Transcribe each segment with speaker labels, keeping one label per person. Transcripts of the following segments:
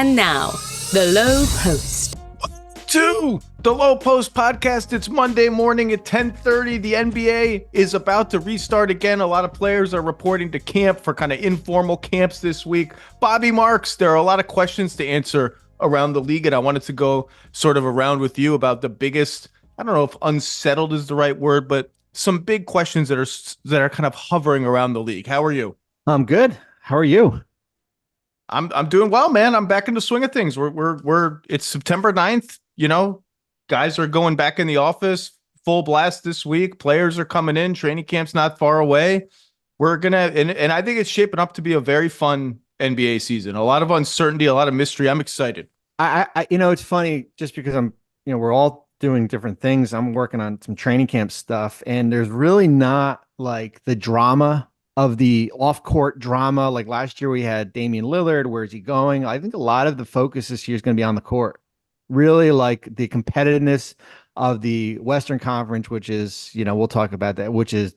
Speaker 1: And now, the Lowe Post.
Speaker 2: To the Lowe Post podcast. It's Monday morning at 10:30. The NBA is about to restart again. A lot of players are reporting to camp for kind of informal camps this week. Bobby Marks, there are a lot of questions to answer around the league, and I wanted to go sort of around with you about the biggest, I don't know if unsettled is the right word, but some big questions that are kind of hovering around the league. How are you?
Speaker 3: I'm good. How are you?
Speaker 2: I'm doing well, man. I'm back in the swing of things. It's September 9th. You know, guys are going back in the office full blast this week. Players are coming in. Training camp's not far away. We're and I think it's shaping up to be a very fun NBA season. A lot of uncertainty, a lot of mystery. I'm excited.
Speaker 3: It's funny just because we're all doing different things. I'm working on some training camp stuff, and there's really not like the drama of the off-court drama. Like last year we had Damian Lillard. Where's he going? I think a lot of the focus this year is going to be on the court. Really like the competitiveness of the Western Conference, which is, we'll talk about that, which is,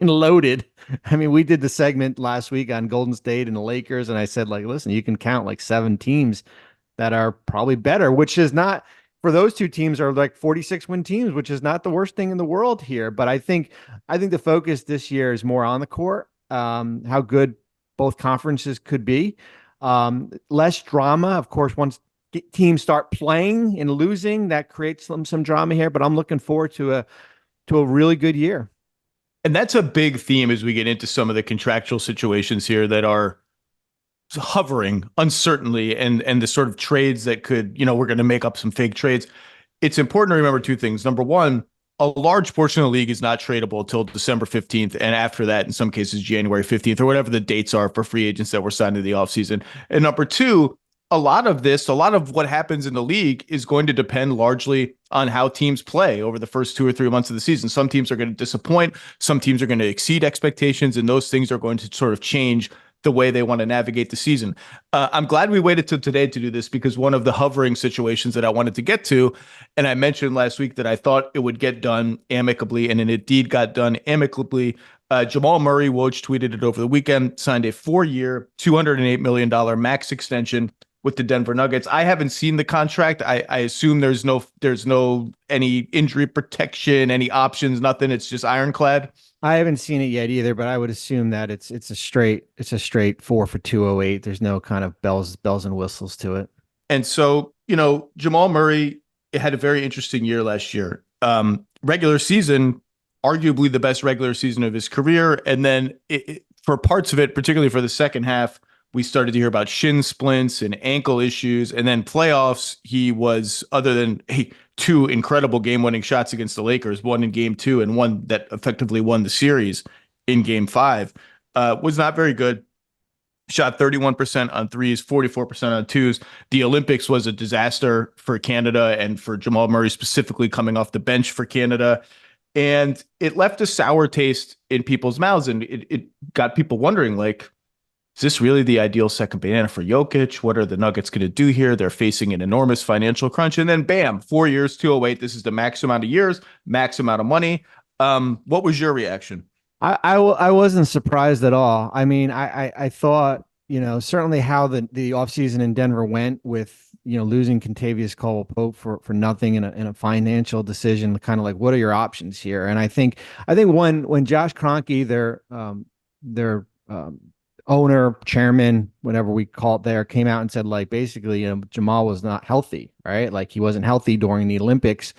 Speaker 3: loaded. We did the segment last week on Golden State and the Lakers, and I said, listen, you can count like 7 teams that are probably better, which is not, for those 2 teams are like 46-win teams, which is not the worst thing in the world here. But I think the focus this year is more on the court, how good both conferences could be. Less drama, of course, once teams start playing and losing, that creates some drama here, but I'm looking forward to a really good year.
Speaker 2: And that's a big theme as we get into some of the contractual situations here that are hovering uncertainly, and the sort of trades that could, we're going to make up some fake trades. It's important to remember 2 things. Number one, a large portion of the league is not tradable until December 15th. And after that, in some cases, January 15th or whatever the dates are for free agents that were signed in the offseason. And number 2, a lot of what happens in the league is going to depend largely on how teams play over the first 2 or 3 months of the season. Some teams are going to disappoint. Some teams are going to exceed expectations, and those things are going to sort of change the way they want to navigate the season. I'm glad we waited till today to do this, because one of the hovering situations that I wanted to get to, and I mentioned last week that I thought it would get done amicably, and it indeed got done amicably. Jamal Murray, Woj tweeted it over the weekend, signed a 4-year, $208 million max extension with the Denver Nuggets. I haven't seen the contract. I assume there's no any injury protection, any options, nothing. It's just ironclad.
Speaker 3: I haven't seen it yet either, but I would assume that it's a straight 4 for 208. There's no kind of bells and whistles to it.
Speaker 2: And so, Jamal Murray had a very interesting year last year. Regular season, arguably the best regular season of his career. And then for parts of it, particularly for the second half, we started to hear about shin splints and ankle issues. And then playoffs, he was, other than 2 incredible game-winning shots against the Lakers, one in game 2 and one that effectively won the series in game 5, was not very good. Shot 31% on threes, 44% on twos. The Olympics was a disaster for Canada and for Jamal Murray specifically, coming off the bench for Canada. And it left a sour taste in people's mouths. And it got people wondering, is this really the ideal second banana for Jokic? What are the Nuggets going to do here? They're facing an enormous financial crunch. And then bam, 4 years, 208. This is the max amount of years, max amount of money. What was your reaction?
Speaker 3: I wasn't surprised at all. I thought, certainly how the offseason in Denver went with, losing Kentavious Caldwell-Pope for nothing in a financial decision, kind of like, what are your options here? And I think when Josh Kroenke, their owner, chairman, whatever we call it there, came out and said, basically, Jamal was not healthy, right? He wasn't healthy during the Olympics.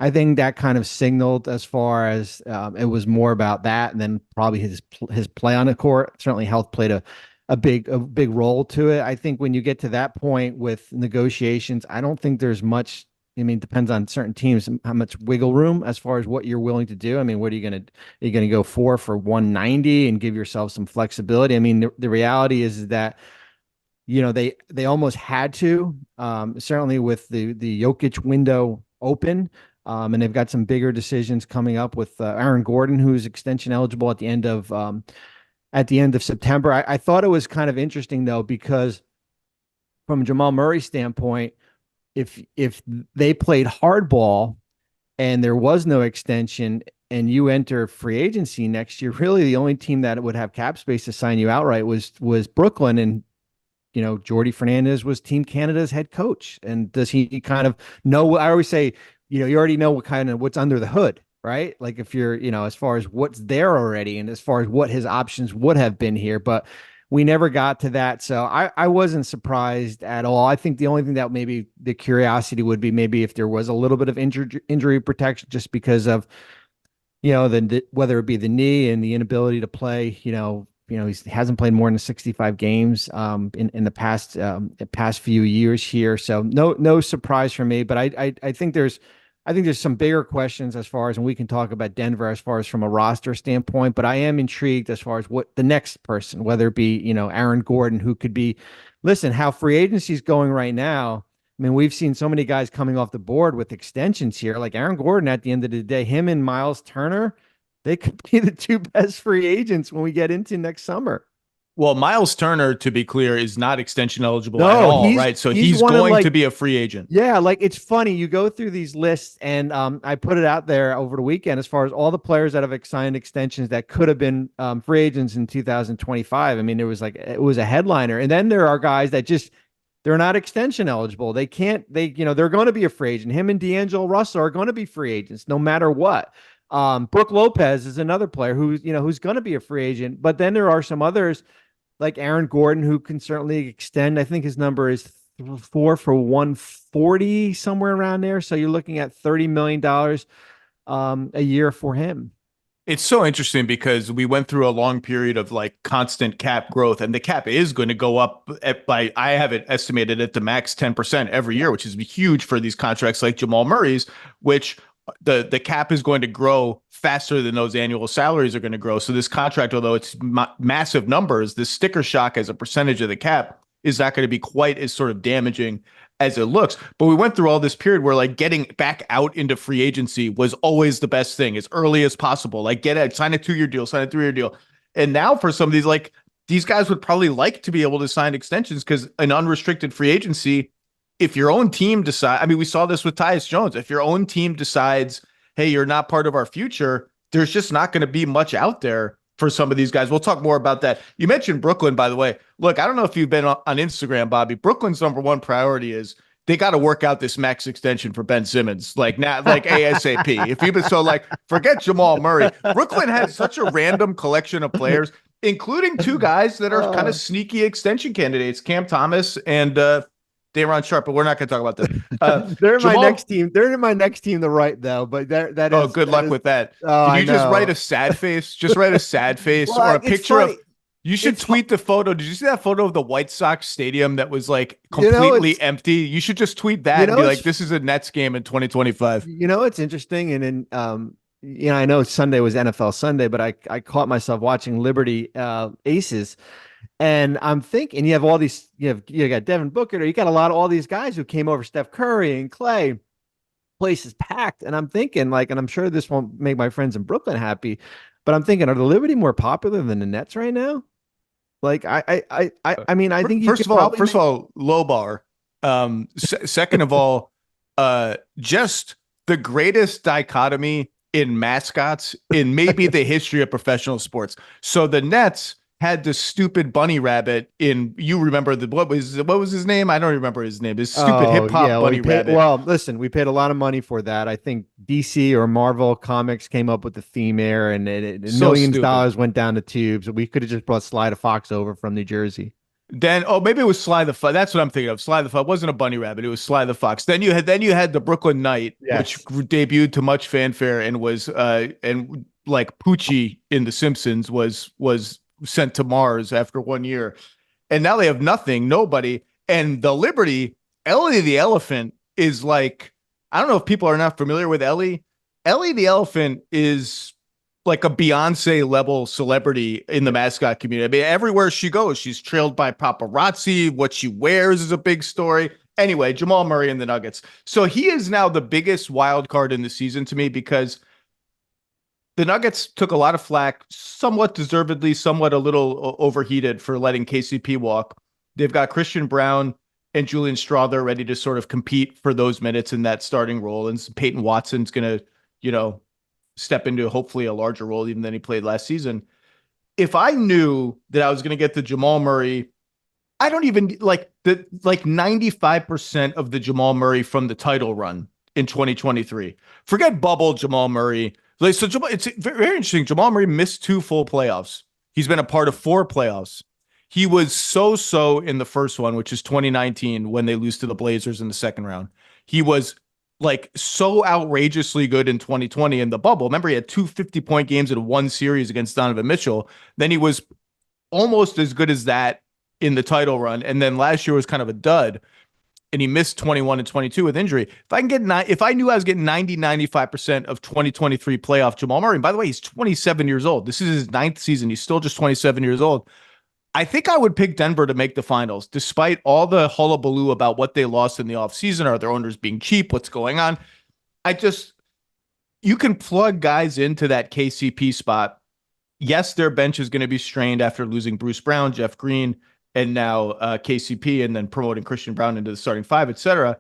Speaker 3: I think that kind of signaled as far as it was more about that, and then probably his play on the court. Certainly health played a big role to it. I think when you get to that point with negotiations, I don't think there's much. It depends on certain teams, how much wiggle room as far as what you're willing to do. What are you going to, go for 190 and give yourself some flexibility? The reality is that, they almost had to, certainly with the Jokic window open, and they've got some bigger decisions coming up with Aaron Gordon, who's extension eligible at the end of September. I thought it was kind of interesting though, because from Jamal Murray's standpoint, if they played hardball and there was no extension and you enter free agency next year, really the only team that would have cap space to sign you outright was Brooklyn. And Jordy Fernandez was Team Canada's head coach. And does he kind of know? I always say, you already know what's under the hood, right? Like if you're, as far as what's there already and as far as what his options would have been here, but we never got to that. So I wasn't surprised at all. I think the only thing that maybe the curiosity would be maybe if there was a little bit of injury protection, just because of, whether it be the knee and the inability to play, he hasn't played more than 65 games in the past few years here. So no surprise for me, but I think there's some bigger questions as far as, and we can talk about Denver as far as from a roster standpoint, but I am intrigued as far as what the next person, whether it be, Aaron Gordon, who could be, listen, how free agency is going right now. I mean, we've seen so many guys coming off the board with extensions here, like Aaron Gordon. At the end of the day, him and Miles Turner, they could be the two best free agents when we get into next summer.
Speaker 2: Well, Miles Turner, to be clear, is not extension eligible at all, right? So he's going to be a free agent.
Speaker 3: Yeah, like it's funny. You go through these lists, and I put it out there over the weekend as far as all the players that have signed extensions that could have been free agents in 2025. I mean, it was a headliner. And then there are guys that they're not extension eligible. They're going to be a free agent. Him and D'Angelo Russell are going to be free agents no matter what. Brook Lopez is another player who's going to be a free agent. But then there are some others like Aaron Gordon, who can certainly extend. I think his number is 4 for 140, somewhere around there. So you're looking at $30 million a year for him.
Speaker 2: It's so interesting because we went through a long period of like constant cap growth, and the cap is going to go up I have it estimated at the max 10% every year, which is huge for these contracts like Jamal Murray's, which the cap is going to grow faster than those annual salaries are going to grow. So this contract, although it's massive numbers, the sticker shock as a percentage of the cap is not going to be quite as sort of damaging as it looks. But we went through all this period where like getting back out into free agency was always the best thing as early as possible. Like sign a 2-year deal, sign a 3-year deal. And now for some of these, like these guys would probably like to be able to sign extensions because an unrestricted free agency, if your own team decides, I mean, we saw this with Tyus Jones. If your own team decides, hey, you're not part of our future, there's just not going to be much out there for some of these guys. We'll talk more about that. You mentioned Brooklyn, by the way. Look, I don't know if you've been on Instagram, Bobby. Brooklyn's number one priority is they got to work out this max extension for Ben Simmons, like ASAP. If you've been forget Jamal Murray. Brooklyn has such a random collection of players, including two guys that are kind of sneaky extension candidates, Cam Thomas and Day'Ron Sharpe, but we're not going to talk about them.
Speaker 3: They're my next team. They're in my next team to write, though. But that is.
Speaker 2: Oh, good luck with that. Can you just write a sad face? Just write a sad face or a picture of. You should tweet the photo. Did you see that photo of the White Sox stadium that was like completely empty? You should just tweet that and be like, "This is a Nets game in 2025."
Speaker 3: It's interesting, and then I know Sunday was NFL Sunday, but I caught myself watching Liberty Aces. And I'm thinking, you have all these, you got Devin Booker, you got all these guys who came over, Steph Curry and Clay. Place is packed. And I'm thinking, like, and I'm sure this won't make my friends in Brooklyn happy, but I'm thinking, are the Liberty more popular than the Nets right now? Like, I mean, I think
Speaker 2: first of all, low bar. Second of all, just the greatest dichotomy in mascots in maybe the history of professional sports. So the Nets had the stupid bunny rabbit you remember what was his name? I don't remember his name. His stupid hip hop bunny rabbit.
Speaker 3: Well, listen, we paid a lot of money for that. I think DC or Marvel Comics came up with the theme there, and millions of dollars went down the tubes. We could have just brought Sly the Fox over from New Jersey.
Speaker 2: Then, maybe it was Sly the Fox. That's what I'm thinking of. Sly the Fox. It wasn't a bunny rabbit. It was Sly the Fox. Then you had the Brooklyn Knight, which debuted to much fanfare and was and like Poochie in The Simpsons was sent to Mars after 1 year. And now they have nothing, nobody. And the Liberty, Ellie the Elephant is like, I don't know if people are not familiar with Ellie. Ellie the Elephant is like a Beyonce level celebrity in the mascot community. I mean, everywhere she goes, she's trailed by paparazzi. What she wears is a big story. Anyway, Jamal Murray and the Nuggets. So he is now the biggest wild card in the season to me because the Nuggets took a lot of flack, somewhat deservedly, somewhat a little overheated for letting KCP walk. They've got Christian Brown and Julian Strawther ready to sort of compete for those minutes in that starting role. And Peyton Watson's going to, step into hopefully a larger role even than he played last season. If I knew that I was going to get the Jamal Murray, I don't even like 95% of the Jamal Murray from the title run in 2023. Forget bubble Jamal Murray. Like, so it's very, very interesting. Jamal Murray missed 2 full playoffs. He's been a part of 4 playoffs. He was so in the first one, which is 2019 when they lose to the Blazers in the second round. He was like so outrageously good in 2020 in the bubble. Remember, he had 2 50-point games in one series against Donovan Mitchell. Then he was almost as good as that in the title run. And then last year was kind of a dud. And he missed 21 and 22 with injury. If I knew I was getting 95% of 2023 playoff Jamal Murray, and by the way, he's 27 years old. This is his 9th season. He's still just 27 years old. I think I would pick Denver to make the finals, despite all the hullabaloo about what they lost in the offseason. Are their owners being cheap? What's going on? You can plug guys into that KCP spot. Yes, their bench is going to be strained after losing Bruce Brown, Jeff Green, and now KCP, and then promoting Christian Brown into the starting 5, et cetera.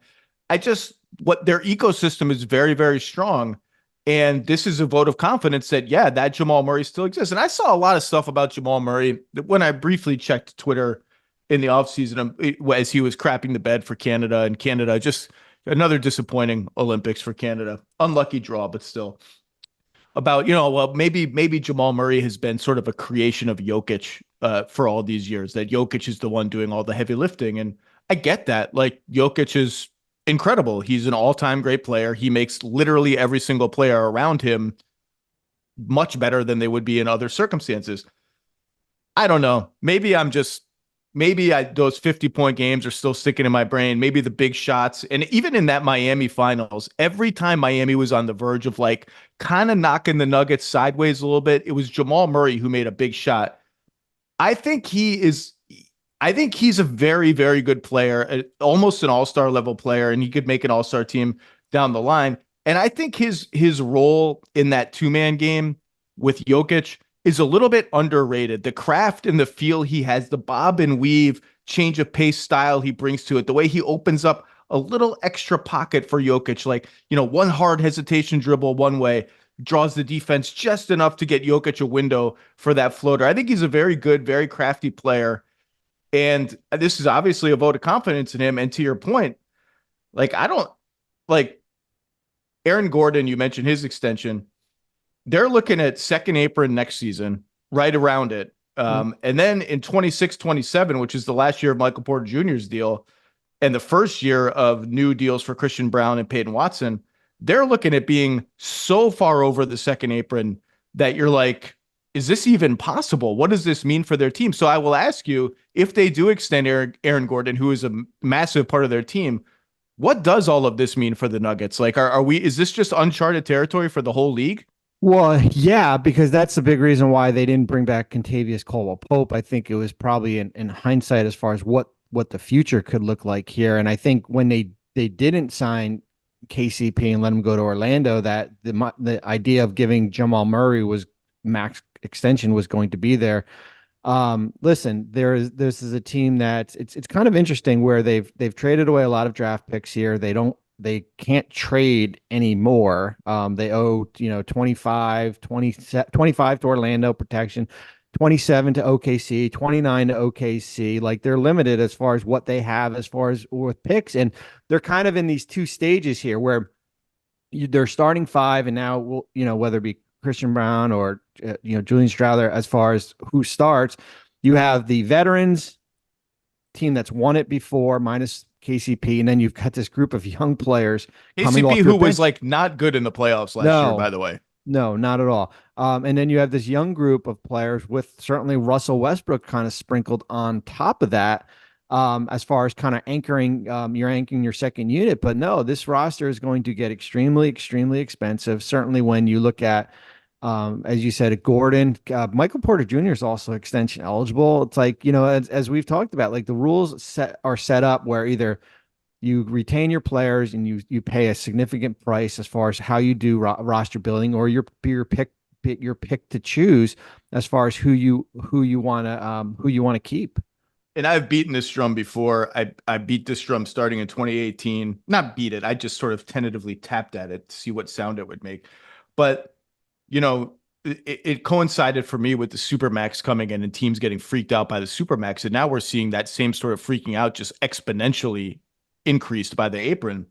Speaker 2: What their ecosystem is very, very strong. And this is a vote of confidence that, yeah, that Jamal Murray still exists. And I saw a lot of stuff about Jamal Murray when I briefly checked Twitter in the offseason as he was crapping the bed for Canada. And Canada, just another disappointing Olympics for Canada. Unlucky draw, but still. About, maybe Jamal Murray has been sort of a creation of Jokic for all these years, that Jokic is the one doing all the heavy lifting. And I get that. Like, Jokic is incredible. He's an all-time great player. He makes literally every single player around him much better than they would be in other circumstances. I don't know. Maybe those 50-point games are still sticking in my brain. Maybe the big shots. And even in that Miami finals, every time Miami was on the verge of like kind of knocking the Nuggets sideways a little bit, it was Jamal Murray who made a big shot. I think he's a very, very good player, almost an all-star level player, and he could make an all-star team down the line. And I think his role in that 2-man game with Jokic is a little bit underrated. The craft and the feel he has, the bob and weave, change of pace style he brings to it, the way he opens up a little extra pocket for Jokic, like, one hard hesitation dribble one way, draws the defense just enough to get Jokic a window for that floater. I think he's a very good, very crafty player. And this is obviously a vote of confidence in him. And to your point, Aaron Gordon, you mentioned his extension. They're looking at second apron next season, right around it. And then in 26-27, which is the last year of Michael Porter Jr.'s deal and the first year of new deals for Christian Brown and Peyton Watson, they're looking at being so far over the second apron that you're like, is this even possible? What does this mean for their team? So I will ask you, if they do extend Aaron Gordon, who is a massive part of their team, what does all of this mean for the Nuggets? Like, is this just uncharted territory for the whole league?
Speaker 3: Well, yeah, because that's the big reason why they didn't bring back Kentavious Caldwell-Pope. I think it was probably in hindsight as far as what the future could look like here. And I think when they didn't sign KCP and let him go to Orlando, that the idea of giving Jamal Murray was max extension was going to be there. Listen, this is a team that it's kind of interesting where they've traded away a lot of draft picks here. They can't trade anymore. They owe 25 to Orlando protection, 27 to OKC, 29 to OKC. Like, they're limited as far as what they have as far as with picks, and they're kind of in these two stages here where they're starting 5, and now whether it be Christian Brown or Julian Strouder, as far as who starts, you have the veterans team that's won it before minus KCP, and then you've got this group of young players coming off
Speaker 2: KCP, who was like not good in the playoffs last year, by the way.
Speaker 3: No, not at all. And then you have this young group of players with certainly Russell Westbrook kind of sprinkled on top of that, as far as kind of anchoring your second unit. But no, this roster is going to get extremely, extremely expensive. Certainly when you look at, as you said, Gordon, Michael Porter Jr. is also extension eligible. It's like, as we've talked about, like, the rules are set up where either you retain your players and you pay a significant price as far as how you do roster building, or your pick to choose as far as who you want to keep.
Speaker 2: And I've beaten this drum before. I beat this drum starting in 2018. Not beat it. I just sort of tentatively tapped at it to see what sound it would make. But it coincided for me with the Supermax coming in and teams getting freaked out by the Supermax. And now we're seeing that same sort of freaking out just exponentially increased by the apron.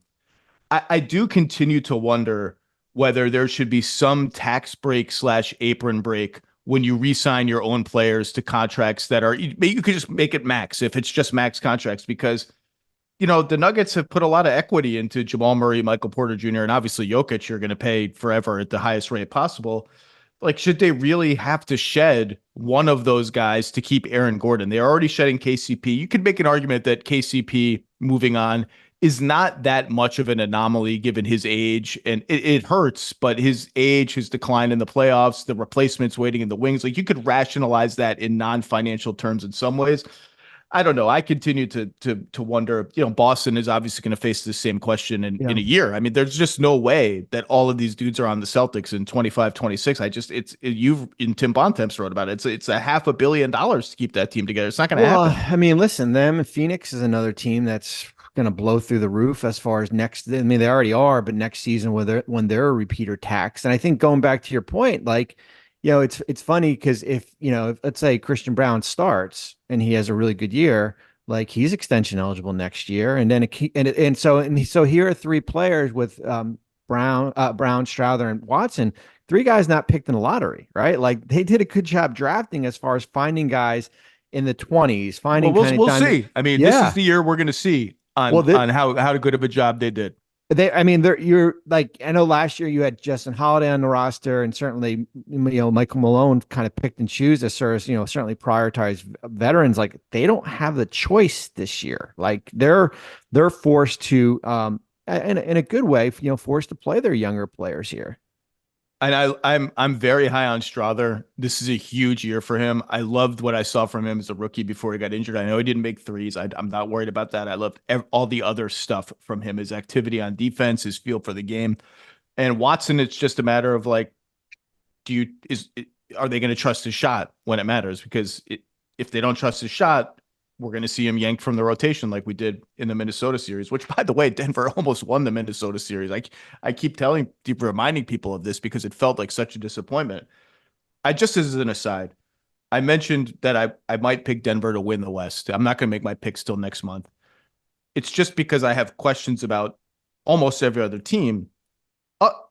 Speaker 2: I do continue to wonder whether there should be some tax break / apron break when you re-sign your own players to contracts that are, you could just make it max if it's just max contracts, because the Nuggets have put a lot of equity into Jamal Murray, Michael Porter Jr., and obviously Jokic you're going to pay forever at the highest rate possible. Like, should they really have to shed one of those guys to keep Aaron Gordon? They're already shedding KCP. You could make an argument that KCP moving on is not that much of an anomaly given his age, and it hurts, but his age, his decline in the playoffs, the replacements waiting in the wings, like you could rationalize that in non-financial terms in some ways. I don't know. I continue to wonder, Boston is obviously going to face the same question in a year. I mean, there's just no way that all of these dudes are on the Celtics in 25, 26. You've in Tim Bontemps wrote about it. It's a $500 million to keep that team together. It's not going to happen.
Speaker 3: I mean, listen, Phoenix is another team that's going to blow through the roof as far as next. I mean, they already are, but next season when they're a repeater tax. And I think going back to your point, like, it's funny because if let's say Christian Brown starts and he has a really good year, like he's extension eligible next year, and then so here are three players with Brown, Strouder, and Watson, three guys not picked in the lottery, right? Like they did a good job drafting as far as finding guys in the 20s, finding.
Speaker 2: Well, we'll see. I mean, This is the year we're going to see on how good of a job they did.
Speaker 3: You're like, I know last year you had Justin Holiday on the roster, and certainly, Michael Malone kind of picked and choose as certainly prioritized veterans. Like they don't have the choice this year. Like they're forced to, in a good way, forced to play their younger players here.
Speaker 2: And I'm very high on Strouder. This is a huge year for him. I loved what I saw from him as a rookie before he got injured. I know he didn't make threes. I'm not worried about that. I loved all the other stuff from him, his activity on defense, his feel for the game. And Watson, it's just a matter of like, are they going to trust his shot when it matters? Because if they don't trust his shot, we're going to see him yanked from the rotation like we did in the Minnesota series, which, by the way, Denver almost won the Minnesota series. I keep reminding people of this because it felt like such a disappointment. Just as an aside, I mentioned that I might pick Denver to win the West. I'm not going to make my picks till next month. It's just because I have questions about almost every other team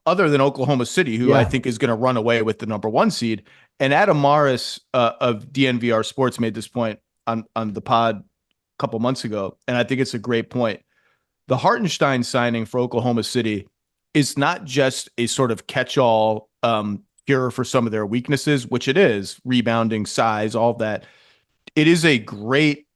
Speaker 2: other than Oklahoma City, who I think is going to run away with the number 1 seed. And Adam Morris of DNVR Sports made this point on the pod a couple months ago, and I think it's a great point. The Hartenstein signing for Oklahoma City is not just a sort of catch-all cure for some of their weaknesses, which it is, rebounding, size, all of that. It is a great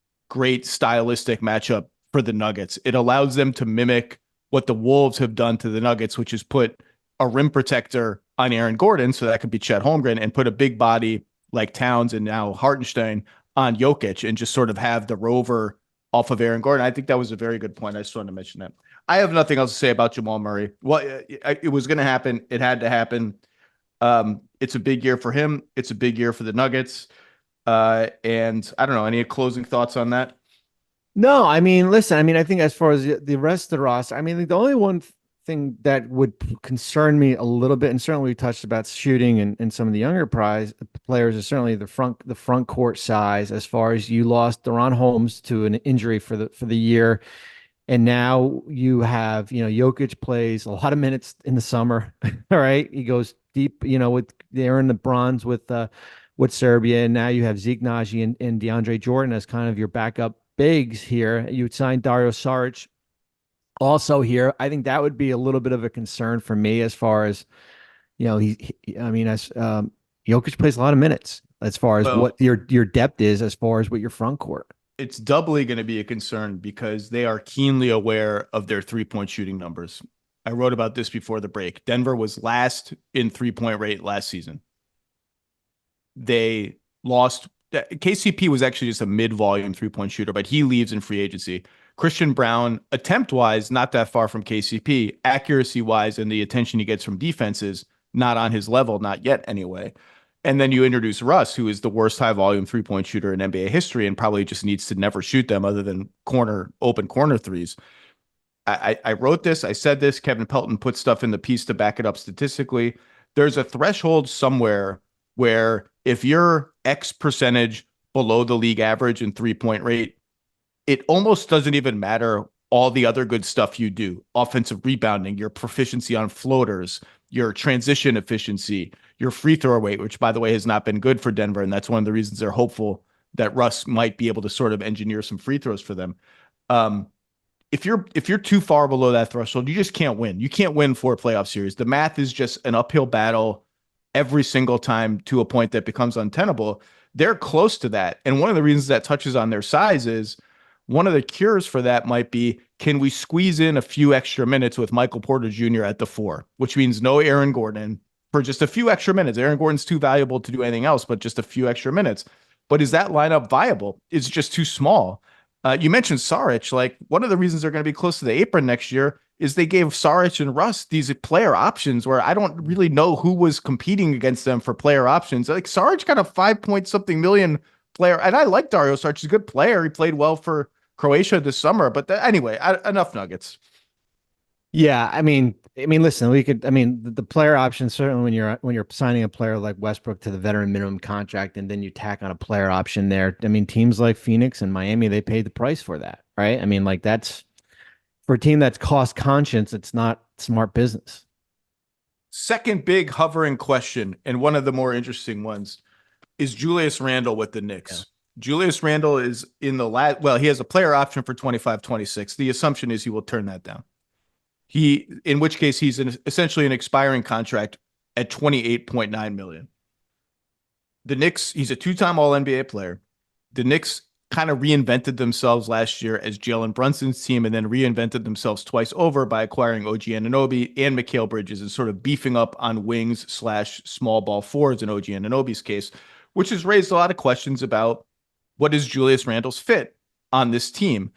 Speaker 2: stylistic matchup for the Nuggets. It allows them to mimic what the Wolves have done to the Nuggets, which is put a rim protector on Aaron Gordon, so that could be Chet Holmgren, and put a big body like Towns and now Hartenstein on Jokic and just sort of have the rover off of Aaron Gordon. I think that was a very good point. I just wanted to mention that. I have nothing else to say about Jamal Murray. Well, it was going to happen. It had to happen. It's a big year for him. It's a big year for the Nuggets. And I don't know, any closing thoughts on that?
Speaker 3: No, I mean, listen, I think as far as the rest of the roster, I mean, the only one thing that would concern me a little bit, and certainly we touched about shooting and some of the younger players, is certainly the front court size. As far as you lost Deron Holmes to an injury for the year, and now you have Jokic plays a lot of minutes in the summer. All right, he goes deep, they're in the bronze with Serbia, and now you have Zeke Naji and DeAndre Jordan as kind of your backup bigs here. You would sign Dario Saric also here. I think that would be a little bit of a concern for me as far as, Jokic plays a lot of minutes as far as what your depth is, as far as what your front court.
Speaker 2: It's doubly going to be a concern because they are keenly aware of their 3-point shooting numbers. I wrote about this before the break. Denver was last in 3-point rate last season. They lost. KCP was actually just a mid-volume 3-point shooter, but he leaves in free agency. Christian Brown, attempt-wise, not that far from KCP. Accuracy-wise and the attention he gets from defenses, not on his level, not yet anyway. And then you introduce Russ, who is the worst high-volume 3-point shooter in NBA history and probably just needs to never shoot them other than open corner threes. I wrote this. I said this. Kevin Pelton put stuff in the piece to back it up statistically. there's a threshold somewhere where if you're X percentage below the league average in 3-point rate, it almost doesn't even matter all the other good stuff you do. Offensive rebounding, your proficiency on floaters, your transition efficiency, your free throw rate, which by the way has not been good for Denver. And that's one of the reasons they're hopeful that Russ might be able to sort of engineer some free throws for them. If you're too far below that threshold, you just can't win. You can't win 4 playoff series. The math is just an uphill battle every single time to a point that becomes untenable. They're close to that. And one of the reasons that touches on their size is one of the cures for that might be, can we squeeze in a few extra minutes with Michael Porter Jr. at the 4, which means no Aaron Gordon for just a few extra minutes. Aaron Gordon's too valuable to do anything else, but just a few extra minutes. But is that lineup viable? It's just too small. You mentioned Saric. Like, one of the reasons they're going to be close to the apron next year is they gave Saric and Russ these player options where I don't really know who was competing against them for player options. Like, Saric got a 5-point-something million player, and I like Dario Saric. He's a good player. He played well for Croatia this summer. But anyway, enough Nuggets.
Speaker 3: Yeah, I mean, listen, the player option, certainly when you're signing a player like Westbrook to the veteran minimum contract, and then you tack on a player option there. I mean, teams like Phoenix and Miami, they paid the price for that, right? I mean, like, that's for a team that's cost conscious. It's not smart business.
Speaker 2: Second big hovering question, and one of the more interesting ones, is Julius Randle with the Knicks. Yeah. Julius Randle is in the he has a player option for 25-26. The assumption is he will turn that down. In which case he's essentially an expiring contract at $28.9 million. The Knicks, he's a 2-time All-NBA player. The Knicks kind of reinvented themselves last year as Jalen Brunson's team, and then reinvented themselves twice over by acquiring OG Anunoby and Mikal Bridges and sort of beefing up on wings / small ball forwards in OG Anunoby's case, which has raised a lot of questions about what is Julius Randle's fit on this team.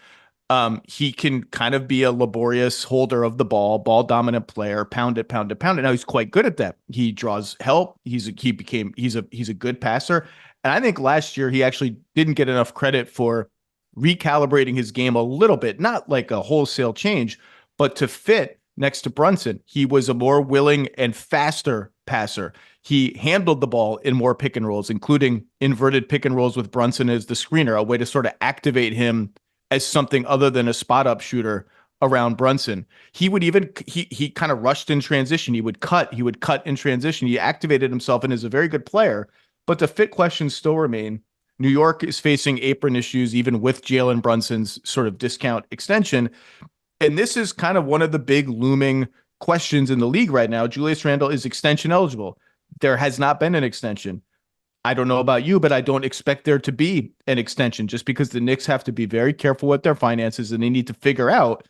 Speaker 2: He can kind of be a laborious holder of the ball dominant player, pound it. Now he's quite good at that. He draws help. He's a good passer. And I think last year he actually didn't get enough credit for recalibrating his game a little bit, not like a wholesale change, but to fit next to Brunson. He was a more willing and faster passer. He handled the ball in more pick and rolls, including inverted pick and rolls with Brunson as the screener, a way to sort of activate him as something other than a spot up shooter around Brunson. He would even, he kind of rushed in transition. He would cut in transition. He activated himself and is a very good player, but the fit questions still remain. New York is facing apron issues, even with Jalen Brunson's sort of discount extension. And this is kind of one of the big looming questions in the league right now. Julius Randle is extension eligible. There has not been an extension. I don't know about you, but I don't expect there to be an extension, just because the Knicks have to be very careful with their finances, and they need to figure out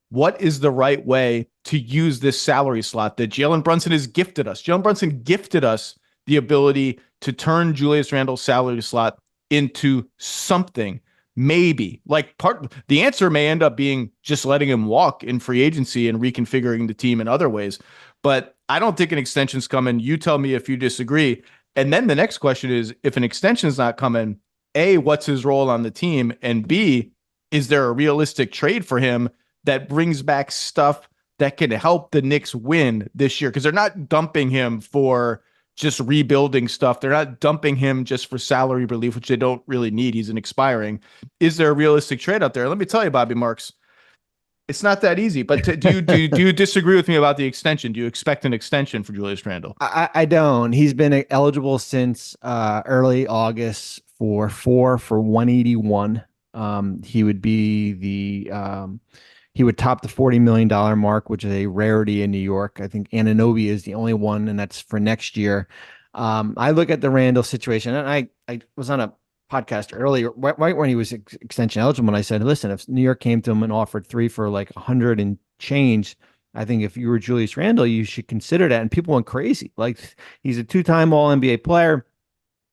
Speaker 2: what is the right way to use this salary slot that Jalen Brunson has gifted us. Jalen Brunson gifted us the ability to turn Julius Randle's salary slot into something. Maybe the answer may end up being just letting him walk in free agency and reconfiguring the team in other ways. But I don't think an extension's coming. You tell me if you disagree. And then the next question is, if an extension is not coming, A, what's his role on the team? And B, is there a realistic trade for him that brings back stuff that can help the Knicks win this year? Because they're not dumping him for just rebuilding stuff. They're not dumping him just for salary relief, which they don't really need. He's an expiring. Is there a realistic trade out there? Let me tell you, Bobby Marks, it's not that easy. But do you disagree with me about the extension? Do you expect an extension for Julius Randle?
Speaker 3: I don't. He's been eligible since early August for 181. He would be he would top the $40 million mark, which is a rarity in New York. I think Anunoby is the only one, and that's for next year. I look at the Randle situation, and I was on a podcast earlier, right when he was extension eligible, and I said, listen, if New York came to him and offered 3 for like 100 and change, I think if you were Julius Randle, you should consider that. And people went crazy. Like, he's a 2-time All-NBA player.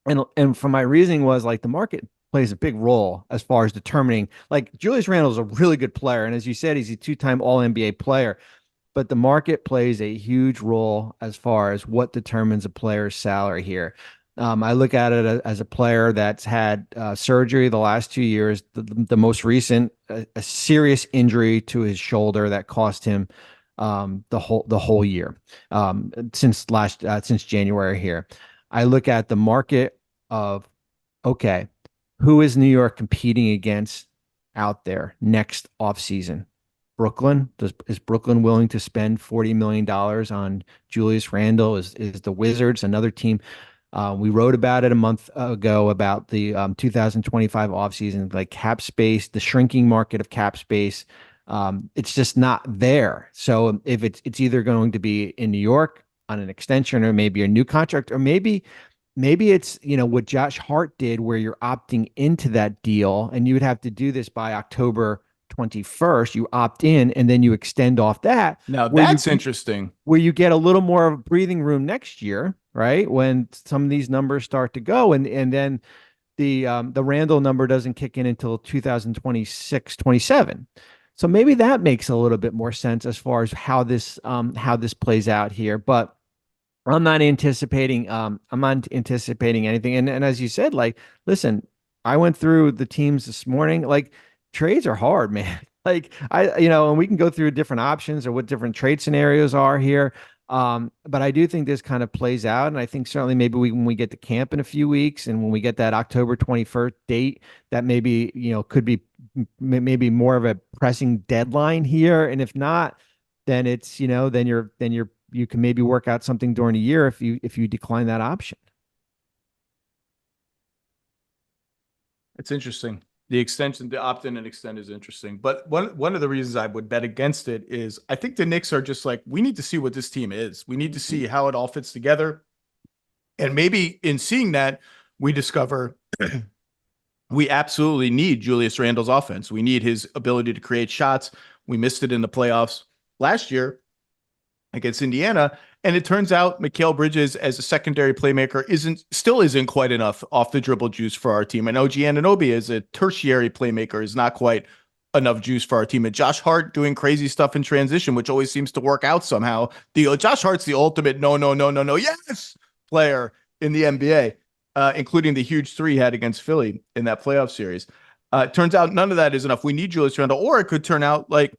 Speaker 3: And for my reasoning was, like, the market plays a big role as far as determining, like, Julius Randle is a really good player. And as you said, he's a 2-time All-NBA player, but the market plays a huge role as far as what determines a player's salary here. I look at it as a player that's had surgery the last 2 years, the most recent, a serious injury to his shoulder that cost him the whole year, since January here. I look at the market of, okay, who is New York competing against out there next offseason? Brooklyn. Is Brooklyn willing to spend $40 million on Julius Randle? Is the Wizards another team? We wrote about it a month ago about the 2025 offseason, like cap space, the shrinking market of cap space. It's just not there. So if it's either going to be in New York on an extension, or maybe a new contract, or maybe it's, what Josh Hart did, where you're opting into that deal, and you would have to do this by October 21st. You opt in, and then you extend off that.
Speaker 2: Now that's interesting.
Speaker 3: Where you get a little more of breathing room next year, right? When some of these numbers start to go, and then the Randall number doesn't kick in until 2026, 27. So maybe that makes a little bit more sense as far as how this plays out here. But I'm not anticipating anything. And as you said, like, listen, I went through the teams this morning. Like, trades are hard, man. Like, and we can go through different options or what different trade scenarios are here. But I do think this kind of plays out. And I think certainly maybe when we get to camp in a few weeks, and when we get that October 21st date, that maybe, could be maybe more of a pressing deadline here. And if not, then it's, you can maybe work out something during the year if you decline that option.
Speaker 2: It's interesting. The extension, the opt-in and extend is interesting. But one of the reasons I would bet against it is I think the Knicks are just like, we need to see what this team is. We need to see how it all fits together. And maybe in seeing that, we discover we absolutely need Julius Randle's offense. We need his ability to create shots. We missed it in the playoffs last year against Indiana. And it turns out Mikal Bridges as a secondary playmaker still isn't quite enough off the dribble juice for our team. And OG Anunoby as a tertiary playmaker is not quite enough juice for our team. And Josh Hart doing crazy stuff in transition, which always seems to work out somehow. Josh Hart's the ultimate no, yes player in the NBA, including the huge three he had against Philly in that playoff series. Turns out none of that is enough. We need Julius Randle, or it could turn out like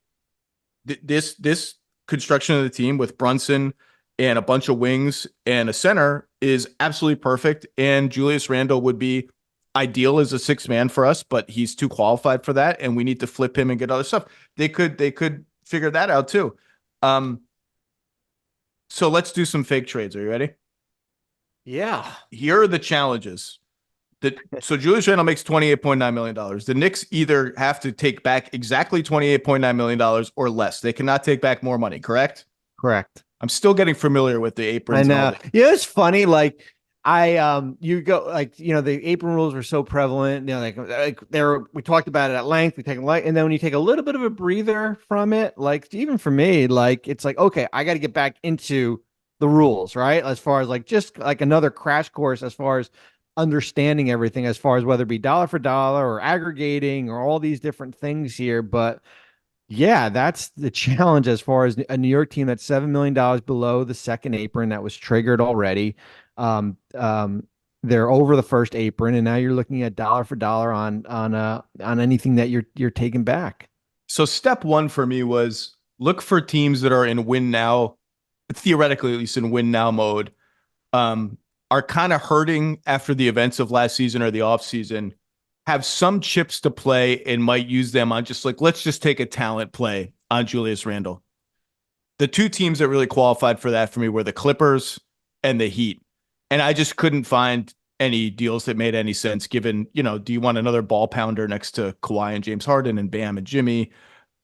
Speaker 2: this construction of the team with Brunson and a bunch of wings and a center is absolutely perfect. And Julius Randle would be ideal as a sixth man for us, but he's too qualified for that. And we need to flip him and get other stuff. They could figure that out too. So let's do some fake trades. Are you ready?
Speaker 3: Yeah.
Speaker 2: Here are the challenges. So Julius Randle makes $28.9 million. The Knicks either have to take back exactly $28.9 million or less. They cannot take back more money, correct?
Speaker 3: Correct.
Speaker 2: I'm still getting familiar with the aprons.
Speaker 3: I know. Yeah, it's funny. Like, you go, like, the apron rules were so prevalent. We talked about it at length. We take light, and then when you take a little bit of a breather from it, like, even for me, like, it's like, okay, I got to get back into the rules, right? As far as like just like another crash course, as far as understanding everything, as far as whether it be dollar for dollar or aggregating or all these different things here, but. Yeah, that's the challenge as far as a New York team that's $7 million below the second apron that was triggered already. They're over the first apron, and now you're looking at dollar for dollar on anything that you're taking back.
Speaker 2: So step one for me was look for teams that are in win now, theoretically at least in win now mode, are kind of hurting after the events of last season or the offseason. Have some chips to play and might use them on just like, let's just take a talent play on Julius Randle. The two teams that really qualified for that for me were the Clippers and the Heat. And I just couldn't find any deals that made any sense given, do you want another ball pounder next to Kawhi and James Harden and Bam and Jimmy?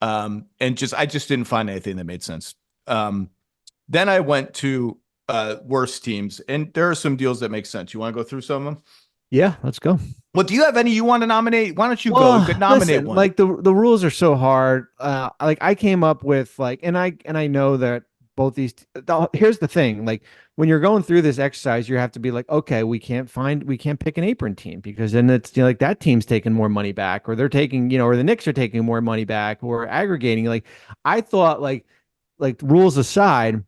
Speaker 2: I just didn't find anything that made sense. Then I went to worse teams, and there are some deals that make sense. You want to go through some of them?
Speaker 3: Yeah, let's go.
Speaker 2: Well, do you have any you want to nominate? Why don't you go? You could nominate one.
Speaker 3: Like the rules are so hard. Like I came up with like, and I know that both these. Here's the thing: like when you're going through this exercise, you have to be like, okay, we can't pick an apron team because then it's like that team's taking more money back, or they're taking, or the Knicks are taking more money back, or aggregating. Like I thought, like rules aside,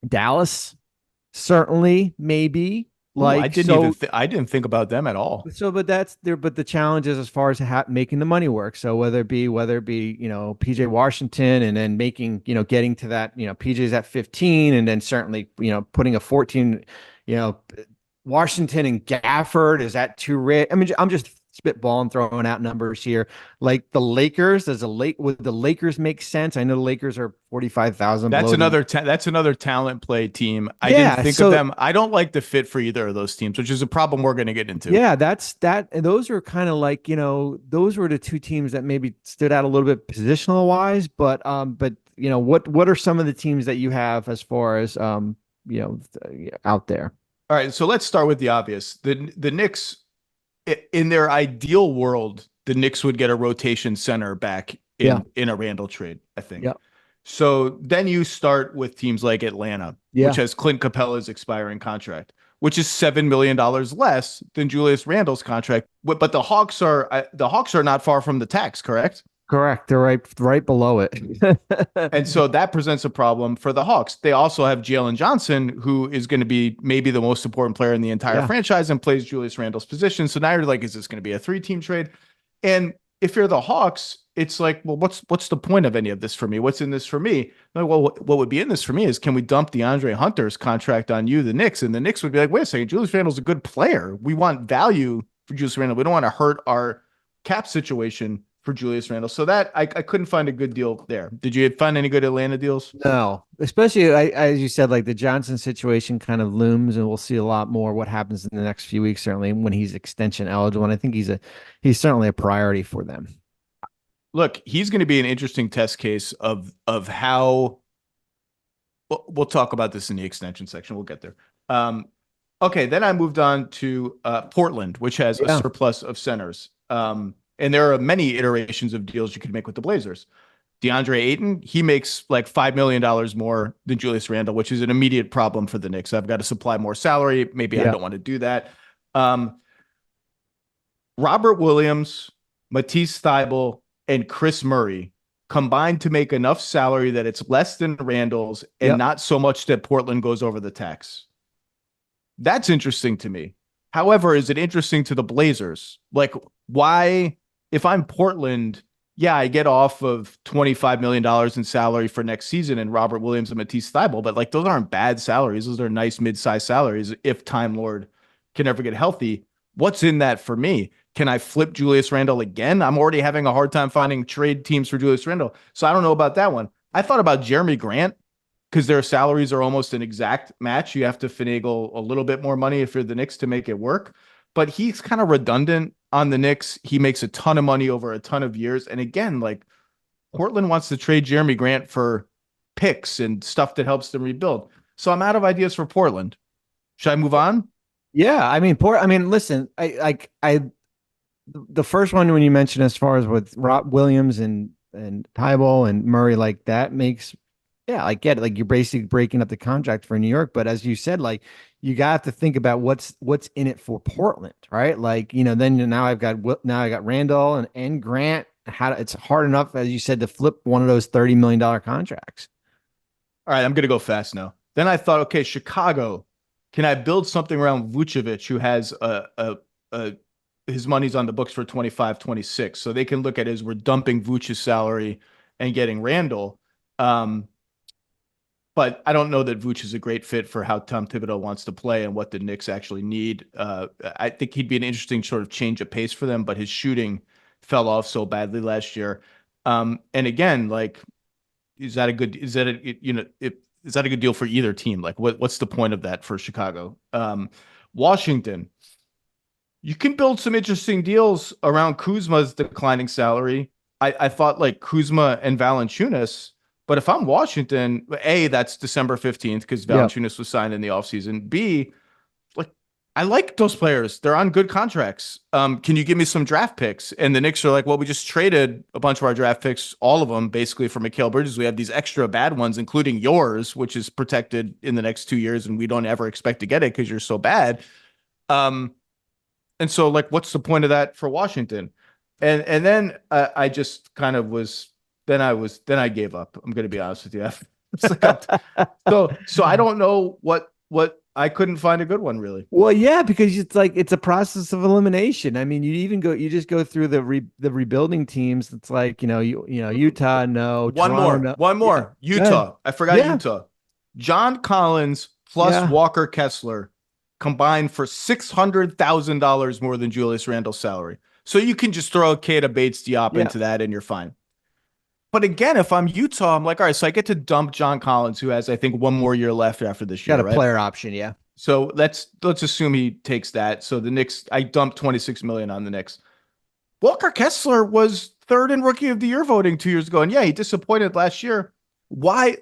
Speaker 3: Dallas certainly maybe.
Speaker 2: Ooh,
Speaker 3: Like, so
Speaker 2: I didn't think about them at all.
Speaker 3: So, but that's there. But the challenge is as far as making the money work. So whether it be PJ Washington, and then making getting to that PJ's at 15, and then certainly putting a 14, you know Washington and Gafford, is that too rich? I mean, I'm just spitballing, throwing out numbers here. Like the Lakers, would the Lakers make sense? I know the Lakers are 45,000
Speaker 2: That's
Speaker 3: below
Speaker 2: another that's another talent play team. I didn't
Speaker 3: Yeah,
Speaker 2: think of them. I don't like the fit for either of those teams, which is a problem we're going to get into.
Speaker 3: Yeah, and those are kind of like, those were the two teams that maybe stood out a little bit positional wise, but what are some of the teams that you have as far as out there?
Speaker 2: All right, so let's start with the obvious. The Knicks, in their ideal world, the Knicks would get a rotation center back in a Randle trade, I think.
Speaker 3: Yeah.
Speaker 2: So then you start with teams like Atlanta, which has Clint Capella's expiring contract, which is $7 million less than Julius Randle's contract. But the Hawks are not far from the tax, correct?
Speaker 3: Correct. They're right below it.
Speaker 2: And so that presents a problem for the Hawks. They also have Jalen Johnson, who is going to be maybe the most important player in the entire franchise and plays Julius Randle's position. So now you're like, is this going to be a 3-team trade? And if you're the Hawks, it's like, well, what's the point of any of this for me? What's in this for me? Like, well, what would be in this for me is, can we dump DeAndre Hunter's contract on you, the Knicks? And the Knicks would be like, wait a second, Julius Randle's a good player. We want value for Julius Randle. We don't want to hurt our cap situation for Julius Randle. So that I couldn't find a good deal there. Did you find any good Atlanta deals?
Speaker 3: No, especially as you said, like the Johnson situation kind of looms, and we'll see a lot more what happens in the next few weeks, certainly when he's extension eligible. And I think he's certainly a priority for them.
Speaker 2: Look, he's going to be an interesting test case of how we'll talk about this in the extension section. We'll get there. Okay, then I moved on to Portland, which has a surplus of centers. And there are many iterations of deals you could make with the Blazers. DeAndre Ayton, he makes like $5 million more than Julius Randle, which is an immediate problem for the Knicks. I've got to supply more salary. Maybe I don't want to do that. Robert Williams, Matisse Thybulle, and Chris Murray combined to make enough salary that it's less than Randle's and not so much that Portland goes over the tax. That's interesting to me. However, is it interesting to the Blazers? Like, why, if I'm Portland, I get off of $25 million in salary for next season and Robert Williams and Matisse Thybulle, but like, those aren't bad salaries. Those are nice mid-sized salaries if Time Lord can ever get healthy. What's in that for me? Can I flip Julius Randle again? I'm already having a hard time finding trade teams for Julius Randle. So I don't know about that one. I thought about Jeremy Grant, because their salaries are almost an exact match. You have to finagle a little bit more money if you're the Knicks to make it work. But he's kind of redundant on the Knicks. He makes a ton of money over a ton of years. And again, like, Portland wants to trade Jeremy Grant for picks and stuff that helps them rebuild. So I'm out of ideas for Portland. Should I move on?
Speaker 3: Yeah, I mean, listen, the first one when you mentioned as far as with Rob Williams and Thybulle and Murray, like that makes, I get it. Like, you're basically breaking up the contract for New York, but as you said, like, you got to think about what's in it for Portland, right? Like, then now I got Randall and Grant. It's hard enough, as you said, to flip one of those $30 million contracts.
Speaker 2: All right, I'm going to go fast now. Then I thought, okay, Chicago, can I build something around Vucevic, who has his money's on the books for 25, 26. So they can look at it as we're dumping Vucevic's salary and getting Randall. But I don't know that Vucevic is a great fit for how Tom Thibodeau wants to play and what the Knicks actually need. I think he'd be an interesting sort of change of pace for them, but his shooting fell off so badly last year. And again, like, is that a good deal for either team? Like, what's the point of that for Chicago? Washington, you can build some interesting deals around Kuzma's declining salary. I thought like Kuzma and Valanciunas, but if I'm Washington, A, that's December 15th because Valanciunas was signed in the offseason. B, like, I like those players. They're on good contracts. Can you give me some draft picks? And the Knicks are like, well, we just traded a bunch of our draft picks, all of them basically, for Mikal Bridges. We have these extra bad ones, including yours, which is protected in the next 2 years, and we don't ever expect to get it because you're so bad. And so, like, what's the point of that for Washington? And then I just kind of then I gave up. I'm going to be honest with you. It's like so I don't know what I couldn't find a good one really.
Speaker 3: Well, yeah, because it's like it's a process of elimination. I mean, you just go through the rebuilding teams. It's like, Utah, no,
Speaker 2: One
Speaker 3: Toronto,
Speaker 2: more,
Speaker 3: no.
Speaker 2: one
Speaker 3: Yeah.
Speaker 2: more. Utah. I forgot
Speaker 3: Yeah.
Speaker 2: Utah. John Collins plus
Speaker 3: Yeah.
Speaker 2: Walker Kessler combined for $600,000 more than Julius Randle's salary. So you can just throw a Keita Bates-Diop
Speaker 3: Yeah.
Speaker 2: into that and you're fine. But again, if I'm Utah, I'm like, all right, so I get to dump John Collins, who has, I think, one more year left after this year,
Speaker 3: Got a
Speaker 2: right?
Speaker 3: player option, yeah.
Speaker 2: So let's assume he takes that. So the Knicks, I dumped 26 million on the Knicks. Walker Kessler was third in Rookie of the Year voting 2 years ago, and yeah, he disappointed last year. Why?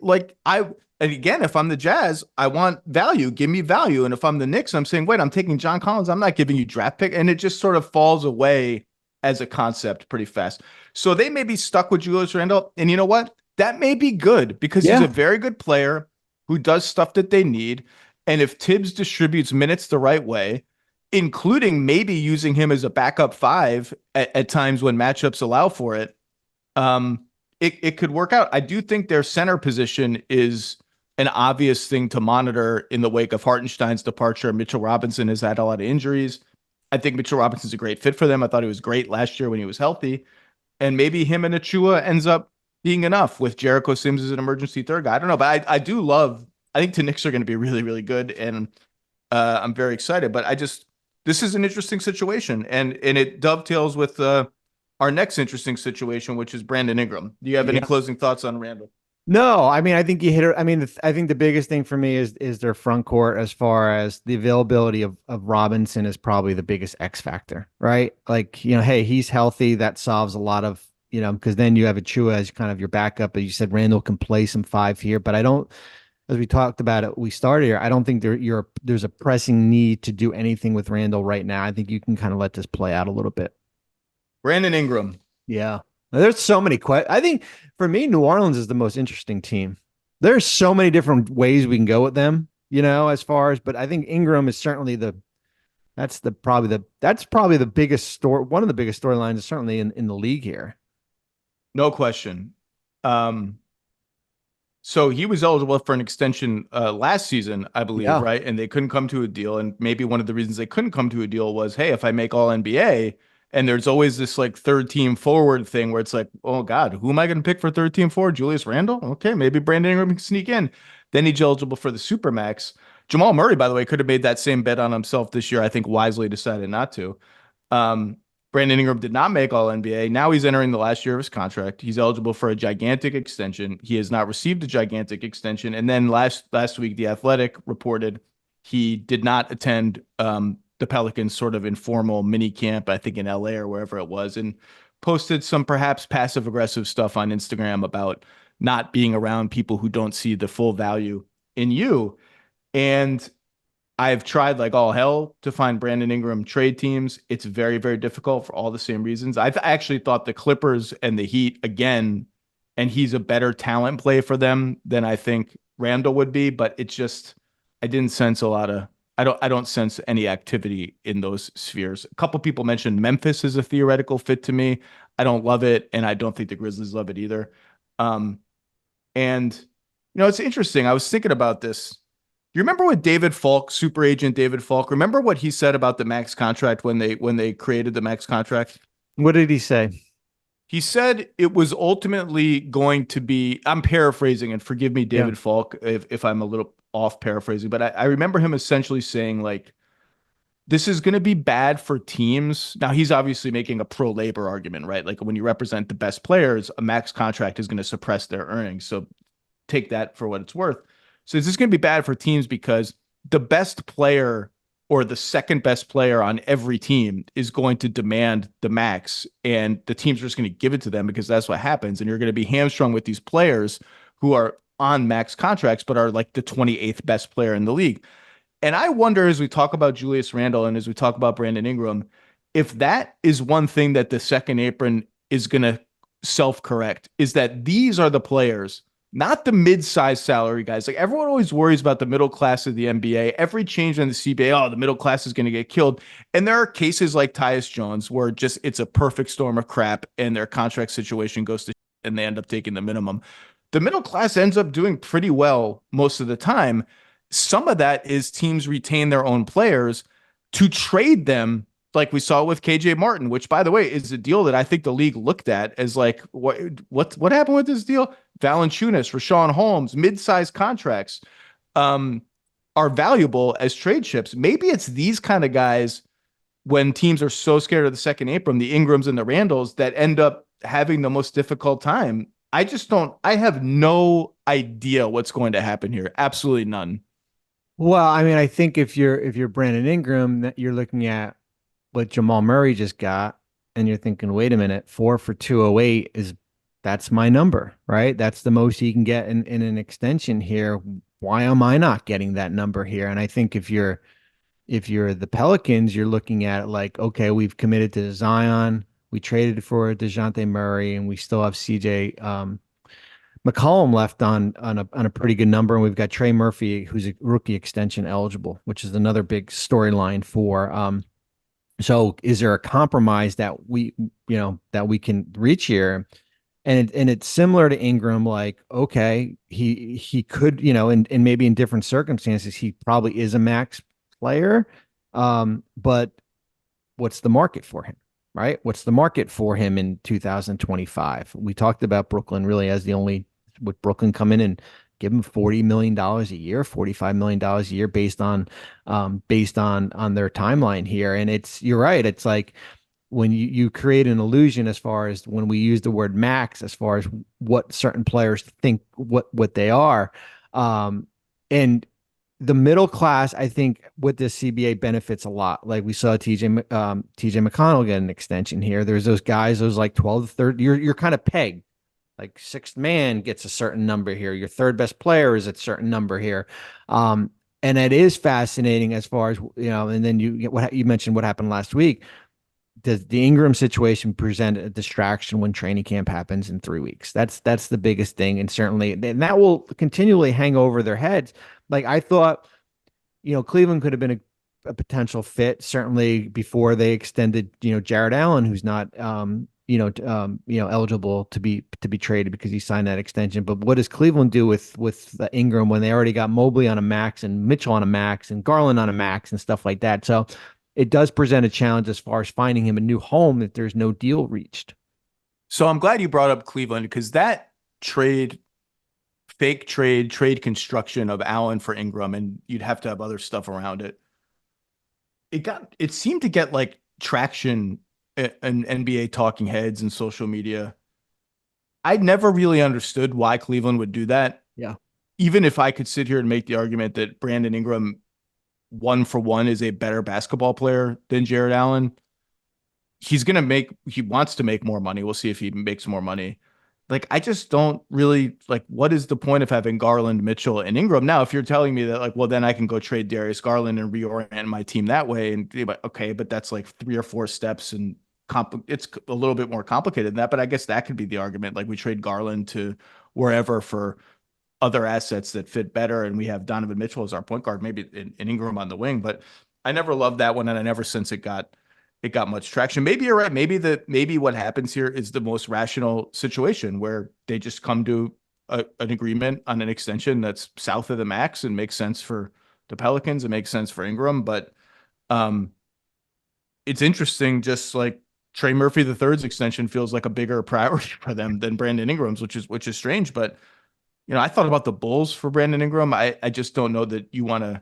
Speaker 2: And again, if I'm the Jazz, I want value. Give me value. And if I'm the Knicks, I'm saying, wait, I'm taking John Collins. I'm not giving you draft pick, and it just sort of falls away as a concept pretty fast. So they may be stuck with Julius Randle, and you know what? That may be good because he's a very good player who does stuff that they need. And if Tibbs distributes minutes the right way, including maybe using him as a backup five at times when matchups allow for it, it could work out. I do think their center position is an obvious thing to monitor in the wake of Hartenstein's departure. Mitchell Robinson has had a lot of injuries. I think Mitchell Robinson's a great fit for them. I thought he was great last year when he was healthy. And maybe him and Achua ends up being enough with Jericho Sims as an emergency third guy. I don't know, but I think the Knicks are going to be really, really good. And I'm very excited. But this is an interesting situation. And it dovetails with our next interesting situation, which is Brandon Ingram. Do you have any closing thoughts on Randle?
Speaker 3: No, I mean, I think you hit it. I mean, I think the biggest thing for me is their front court, as far as the availability of Robinson is probably the biggest X factor, right? Like, hey, he's healthy. That solves a lot of, because then you have Achua as kind of your backup. But you said Randle can play some five here, but I don't, as we talked about it, we started here. I don't think there's a pressing need to do anything with Randle right now. I think you can kind of let this play out a little bit.
Speaker 2: Brandon Ingram.
Speaker 3: Yeah. There's so many questions. I think for me, New Orleans is the most interesting team. There's so many different ways we can go with them, as far as, but I think Ingram is certainly that's probably the biggest story. One of the biggest storylines is certainly in the league here.
Speaker 2: No question. So he was eligible for an extension last season, I believe, right? And they couldn't come to a deal. And maybe one of the reasons they couldn't come to a deal was, hey, if I make all NBA, and there's always this like third team forward thing where it's like, oh God, who am I going to pick for third team forward? Julius Randle? Okay, maybe Brandon Ingram can sneak in. Then he's eligible for the Supermax. Jamal Murray, by the way, could have made that same bet on himself this year. I think wisely decided not to. Brandon Ingram did not make all NBA. Now he's entering the last year of his contract. He's eligible for a gigantic extension. He has not received a gigantic extension. And then last week, The Athletic reported he did not attend the Pelicans sort of informal mini camp, I think in LA or wherever it was, and posted some perhaps passive aggressive stuff on Instagram about not being around people who don't see the full value in you. And I've tried like all hell to find Brandon Ingram trade teams. It's very, very difficult for all the same reasons. I've actually thought the Clippers and the Heat again, and he's a better talent play for them than I think Randle would be, but it's just, I didn't sense a lot of, I don't sense any activity in those spheres. A couple people mentioned Memphis as a theoretical fit to me. I don't love it, and I don't think the Grizzlies love it either. And it's interesting. I was thinking about this. You remember what David Falk, super agent David Falk, remember what he said about the max contract when they created the max contract?
Speaker 3: What did he say?
Speaker 2: He said it was ultimately going to be, I'm paraphrasing, and forgive me, David Falk, if I'm a little off paraphrasing, but I remember him essentially saying like, this is going to be bad for teams. Now he's obviously making a pro labor argument, right? Like when you represent the best players, a max contract is going to suppress their earnings. So take that for what it's worth. So this is going to be bad for teams because the best player or the second best player on every team is going to demand the max, and the teams are just going to give it to them because that's what happens. And you're going to be hamstrung with these players who are on max contracts, but are like the 28th best player in the league. And I wonder, as we talk about Julius Randle and as we talk about Brandon Ingram, if that is one thing that the second apron is going to self-correct, is that these are the players, not the mid-sized salary guys. Like everyone always worries about the middle class of the NBA. Every change in the CBA, the middle class is going to get killed. And there are cases like Tyus Jones where just it's a perfect storm of crap and their contract situation goes to and they end up taking the minimum. The middle class ends up doing pretty well most of the time. some of that is teams retain their own players to trade them, like we saw with KJ Martin, which, by the way, is a deal that I think the league looked at as like, what happened with this deal? Valanciunas, Rashawn Holmes, mid-sized contracts are valuable as trade chips. Maybe it's these kind of guys when teams are so scared of the second Abram, the Ingrams and the Randles, that end up having the most difficult time. I have no idea what's going to happen here. Absolutely none.
Speaker 3: Well, I mean, I think if you're Brandon Ingram, that you're looking at what Jamal Murray just got, and you're thinking, wait a minute, 4 for 208 that's my number, right? That's the most he can get in an extension here. Why am I not getting that number here? And I think if you're the Pelicans, you're looking at it like, okay, we've committed to Zion, we traded for DeJounte Murray, and we still have CJ McCollum left on a pretty good number, and we've got Trey Murphy, who's a rookie extension eligible, which is another big storyline for. So, is there a compromise that we can reach here? And it's similar to Ingram, like, okay, he could, and maybe in different circumstances, he probably is a max player, but what's the market for him? Right? What's the market for him in 2025? We talked about Brooklyn really as the only. Would Brooklyn come in and give him $40 million a year, $45 million a year based on their timeline here? And you're right. It's like when you create an illusion as far as when we use the word max, as far as what certain players think what they are. And the middle class, I think with this CBA benefits a lot. Like we saw TJ McConnell get an extension here. There's those guys, those like 12 to 30, you're kind of pegged. Like sixth man gets a certain number here. Your third best player is at a certain number here. And it is fascinating as far as, and then you get what you mentioned, what happened last week. Does the Ingram situation present a distraction when training camp happens in 3 weeks? That's the biggest thing. And certainly, and that will continually hang over their heads. Like I thought, Cleveland could have been a potential fit, certainly before they extended, Jared Allen, who's not, eligible to be traded because he signed that extension. But what does Cleveland do with Ingram when they already got Mobley on a max and Mitchell on a max and Garland on a max and stuff like that? So it does present a challenge as far as finding him a new home if there's no deal reached.
Speaker 2: So I'm glad you brought up Cleveland, because that fake trade construction of Allen for Ingram, and you'd have to have other stuff around it. It seemed to get like traction and NBA talking heads and social media. I never really understood why Cleveland would do that.
Speaker 3: Yeah.
Speaker 2: Even if I could sit here and make the argument that Brandon Ingram 1-for-1 is a better basketball player than Jared Allen, he wants to make more money. We'll see if he makes more money. Like, I just don't really like, what is the point of having Garland, Mitchell, and Ingram? Now, if you're telling me that, like, well, then I can go trade Darius Garland and reorient my team that way. And okay, but that's like 3 or 4 steps, and it's a little bit more complicated than that. But I guess that could be the argument. Like, we trade Garland to wherever for other assets that fit better, and we have Donovan Mitchell as our point guard, maybe an Ingram on the wing. But I never loved that one, and I never since it got much traction. Maybe you're right. Maybe what happens here is the most rational situation, where they just come to an agreement on an extension that's south of the max and makes sense for the Pelicans. It makes sense for Ingram, but it's interesting. Just like Trey Murphy III's extension feels like a bigger priority for them than Brandon Ingram's, which is strange. But I thought about the Bulls for Brandon Ingram. I just don't know that you want to.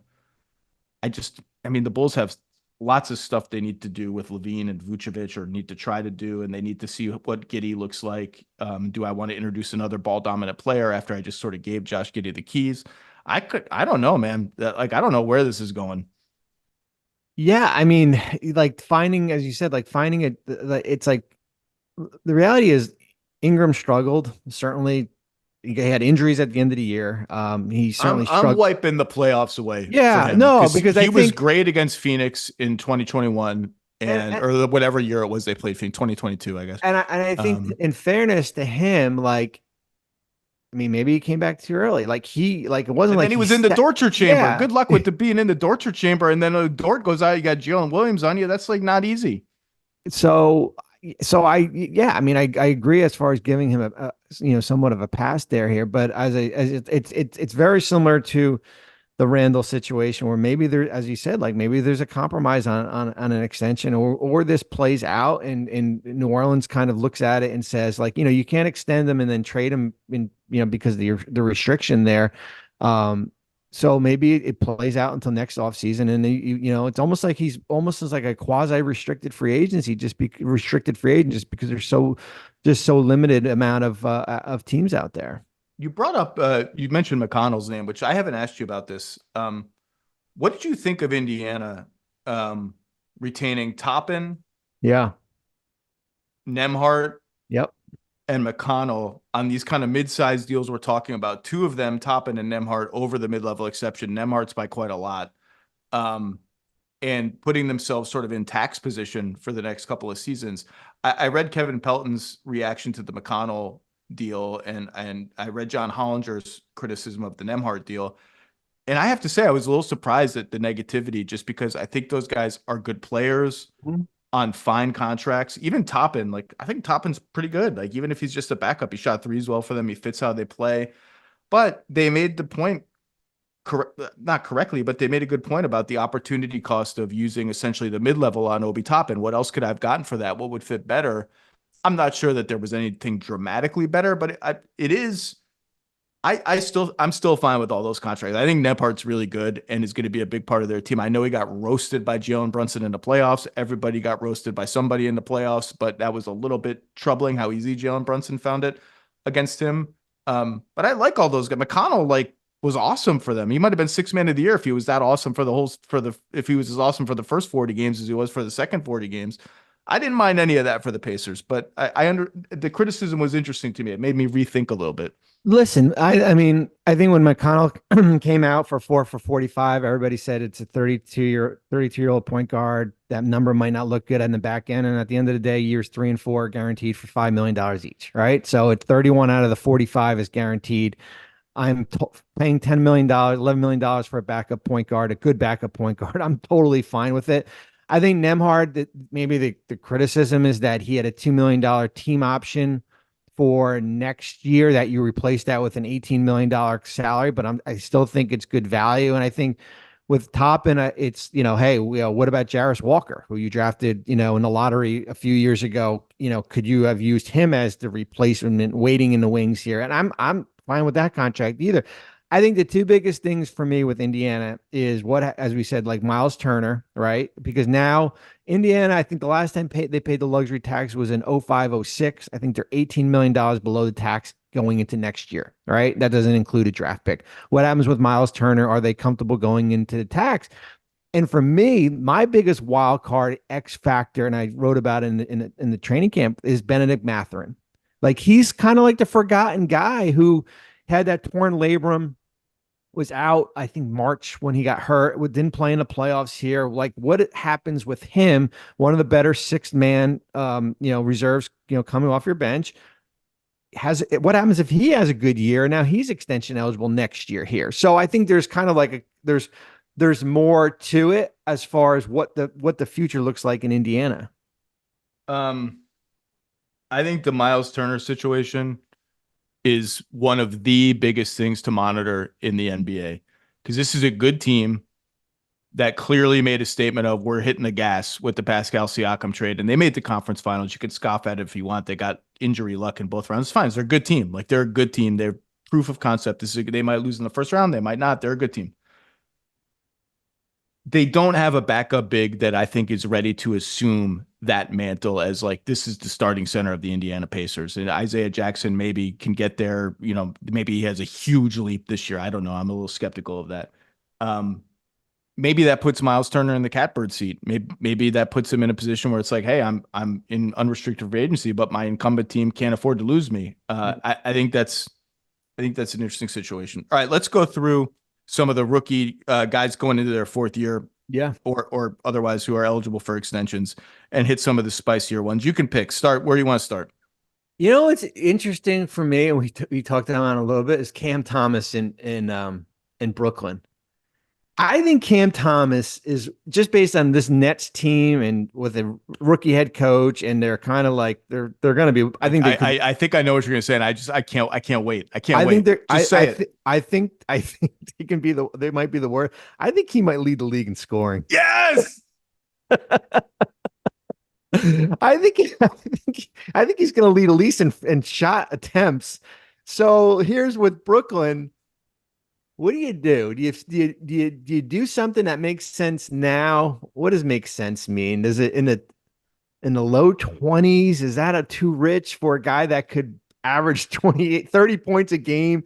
Speaker 2: The Bulls have lots of stuff they need to do with Levine and Vucevic, or need to try to do, and they need to see what Giddey looks like. Do I want to introduce another ball dominant player after I just sort of gave Josh Giddey the keys? I don't know, man. I don't know where this is going. Yeah,
Speaker 3: like finding, as you said, like finding it. It's like the reality is Ingram struggled. Certainly, he had injuries at the end of the year. He certainly struggled.
Speaker 2: I'm wiping the playoffs away.
Speaker 3: Yeah, no, because
Speaker 2: he was great against Phoenix in 2021 or whatever year it was they played Phoenix, 2022, I guess.
Speaker 3: And I think, in fairness to him, maybe he came back too early. It wasn't like
Speaker 2: he was in the torture chamber. Yeah. Good luck with being in the torture chamber, and then Dort goes out. You got Jalen Williams on you. That's like not easy.
Speaker 3: So I agree as far as giving him a somewhat of a pass here, but it's very similar to the Randall situation where maybe there, as you said, like maybe there's a compromise on an extension, or this plays out and New Orleans kind of looks at it and says like, you can't extend them and then trade them in, because of the restriction there. So maybe it plays out until next offseason. And it's almost like he's almost as like a quasi restricted free agency, restricted free agent, just because there's so limited amount of teams out there.
Speaker 2: You brought up, you mentioned McConnell's name, which I haven't asked you about this. What did you think of Indiana retaining Toppin,
Speaker 3: Yeah.
Speaker 2: Nembhard,
Speaker 3: Yep.
Speaker 2: and McConnell on these kind of mid-sized deals we're talking about? Two of them, Toppin and Nembhard, over the mid-level exception. Nembhard's by quite a lot. And putting themselves sort of in tax position for the next couple of seasons. I read Kevin Pelton's reaction to the McConnell deal, and I read John Hollinger's criticism of the Nembhard deal. And I have to say, I was a little surprised at the negativity, just because I think those guys are good players on fine contracts. Even Toppin, like, I think Toppin's pretty good. Like, even if he's just a backup, he shot threes well for them. He fits how they play. But they made the point, not correctly, but they made a good point about the opportunity cost of using essentially the mid-level on Obi Toppin. What else could I have gotten for that? What would fit better? I'm not sure that there was anything dramatically better, but I'm still fine with all those contracts. I think Nembhard's really good and is going to be a big part of their team. I know he got roasted by Jalen Brunson in the playoffs. Everybody got roasted by somebody in the playoffs, but that was a little bit troubling how easy Jalen Brunson found it against him. But I like all those guys. McConnell was awesome for them. He might have been sixth man of the year if he was that awesome if he was as awesome for the first 40 games as he was for the second 40 games. I didn't mind any of that for the Pacers, but the criticism was interesting to me. It made me rethink a little bit.
Speaker 3: Listen, I mean, I think when McConnell came out for 45, everybody said it's a 32-year-old point guard. That number might not look good on the back end. And at the end of the day, years 3 and 4 are guaranteed for $5 million each, right? So it's 31 out of the 45 is guaranteed. I'm paying $10 million, $11 million for a backup point guard, a good backup point guard. I'm totally fine with it. I think Nembhard, that maybe the criticism is that he had a $2 million team option for next year, that you replace that with an $18 million salary, but I still think it's good value. And I think with Toppin, it's, hey, what about Jarris Walker, who you drafted, in the lottery a few years ago? Could you have used him as the replacement waiting in the wings here? And I'm fine with that contract either. I think the two biggest things for me with Indiana is as we said, like Miles Turner, right? Because now Indiana, I think the last time they paid the luxury tax was in 05-06. I think they're $18 million below the tax going into next year, right? That doesn't include a draft pick. What happens with Miles Turner? Are they comfortable going into the tax? And for me, my biggest wild card X factor, and I wrote about it in the training camp, is Benedict Mathurin. Like, he's kind of like the forgotten guy who had that torn labrum, was out, I think, March when he got hurt, didn't play in the playoffs here. Like, what happens with him? One of the better sixth-man, reserves, coming off your bench. What happens if he has a good year? Now he's extension eligible next year here. So I think there's kind of like there's more to it as far as what the future looks like in Indiana.
Speaker 2: I think the Miles Turner situation is one of the biggest things to monitor in the NBA, because this is a good team that clearly made a statement of, we're hitting the gas with the Pascal Siakam trade, and they made the conference finals. You could scoff at it if you want. They got injury luck in both rounds. It's fine. They're a good team. Like, they're a good team. They're proof of concept. They might lose in the first round. They might not. They're a good team. They don't have a backup big that I think is ready to assume that mantle as, like, this is the starting center of the Indiana Pacers. And Isaiah Jackson maybe can get there. Maybe he has a huge leap this year. I don't know. I'm a little skeptical of that. Maybe that puts Miles Turner in the catbird seat. Maybe that puts him in a position where it's like, hey, I'm in unrestricted free agency, but my incumbent team can't afford to lose me. I think that's an interesting situation. All right, let's go through some of the rookie guys going into their fourth year, or otherwise, who are eligible for extensions, and hit some of the spicier ones. You can pick. Start where you want to start.
Speaker 3: What's interesting for me, and we talked about it a little bit, is Cam Thomas in Brooklyn. I think Cam Thomas is just based on this Nets team and with a rookie head coach, and they're kind of like they're going to be. I think they could.
Speaker 2: I think I know what you're going to say, and I can't wait. I can't
Speaker 3: I think
Speaker 2: wait.
Speaker 3: they're.
Speaker 2: Just say it.
Speaker 3: I think they can be the. They might be the worst. I think he might lead the league in scoring.
Speaker 2: Yes.
Speaker 3: I think he's going to lead at least in shot attempts. So here's with Brooklyn. What do you do? Do you do something that makes sense now? What does make sense mean? Does it in the low 20s? Is that a too rich for a guy that could average 28, 30 points a game?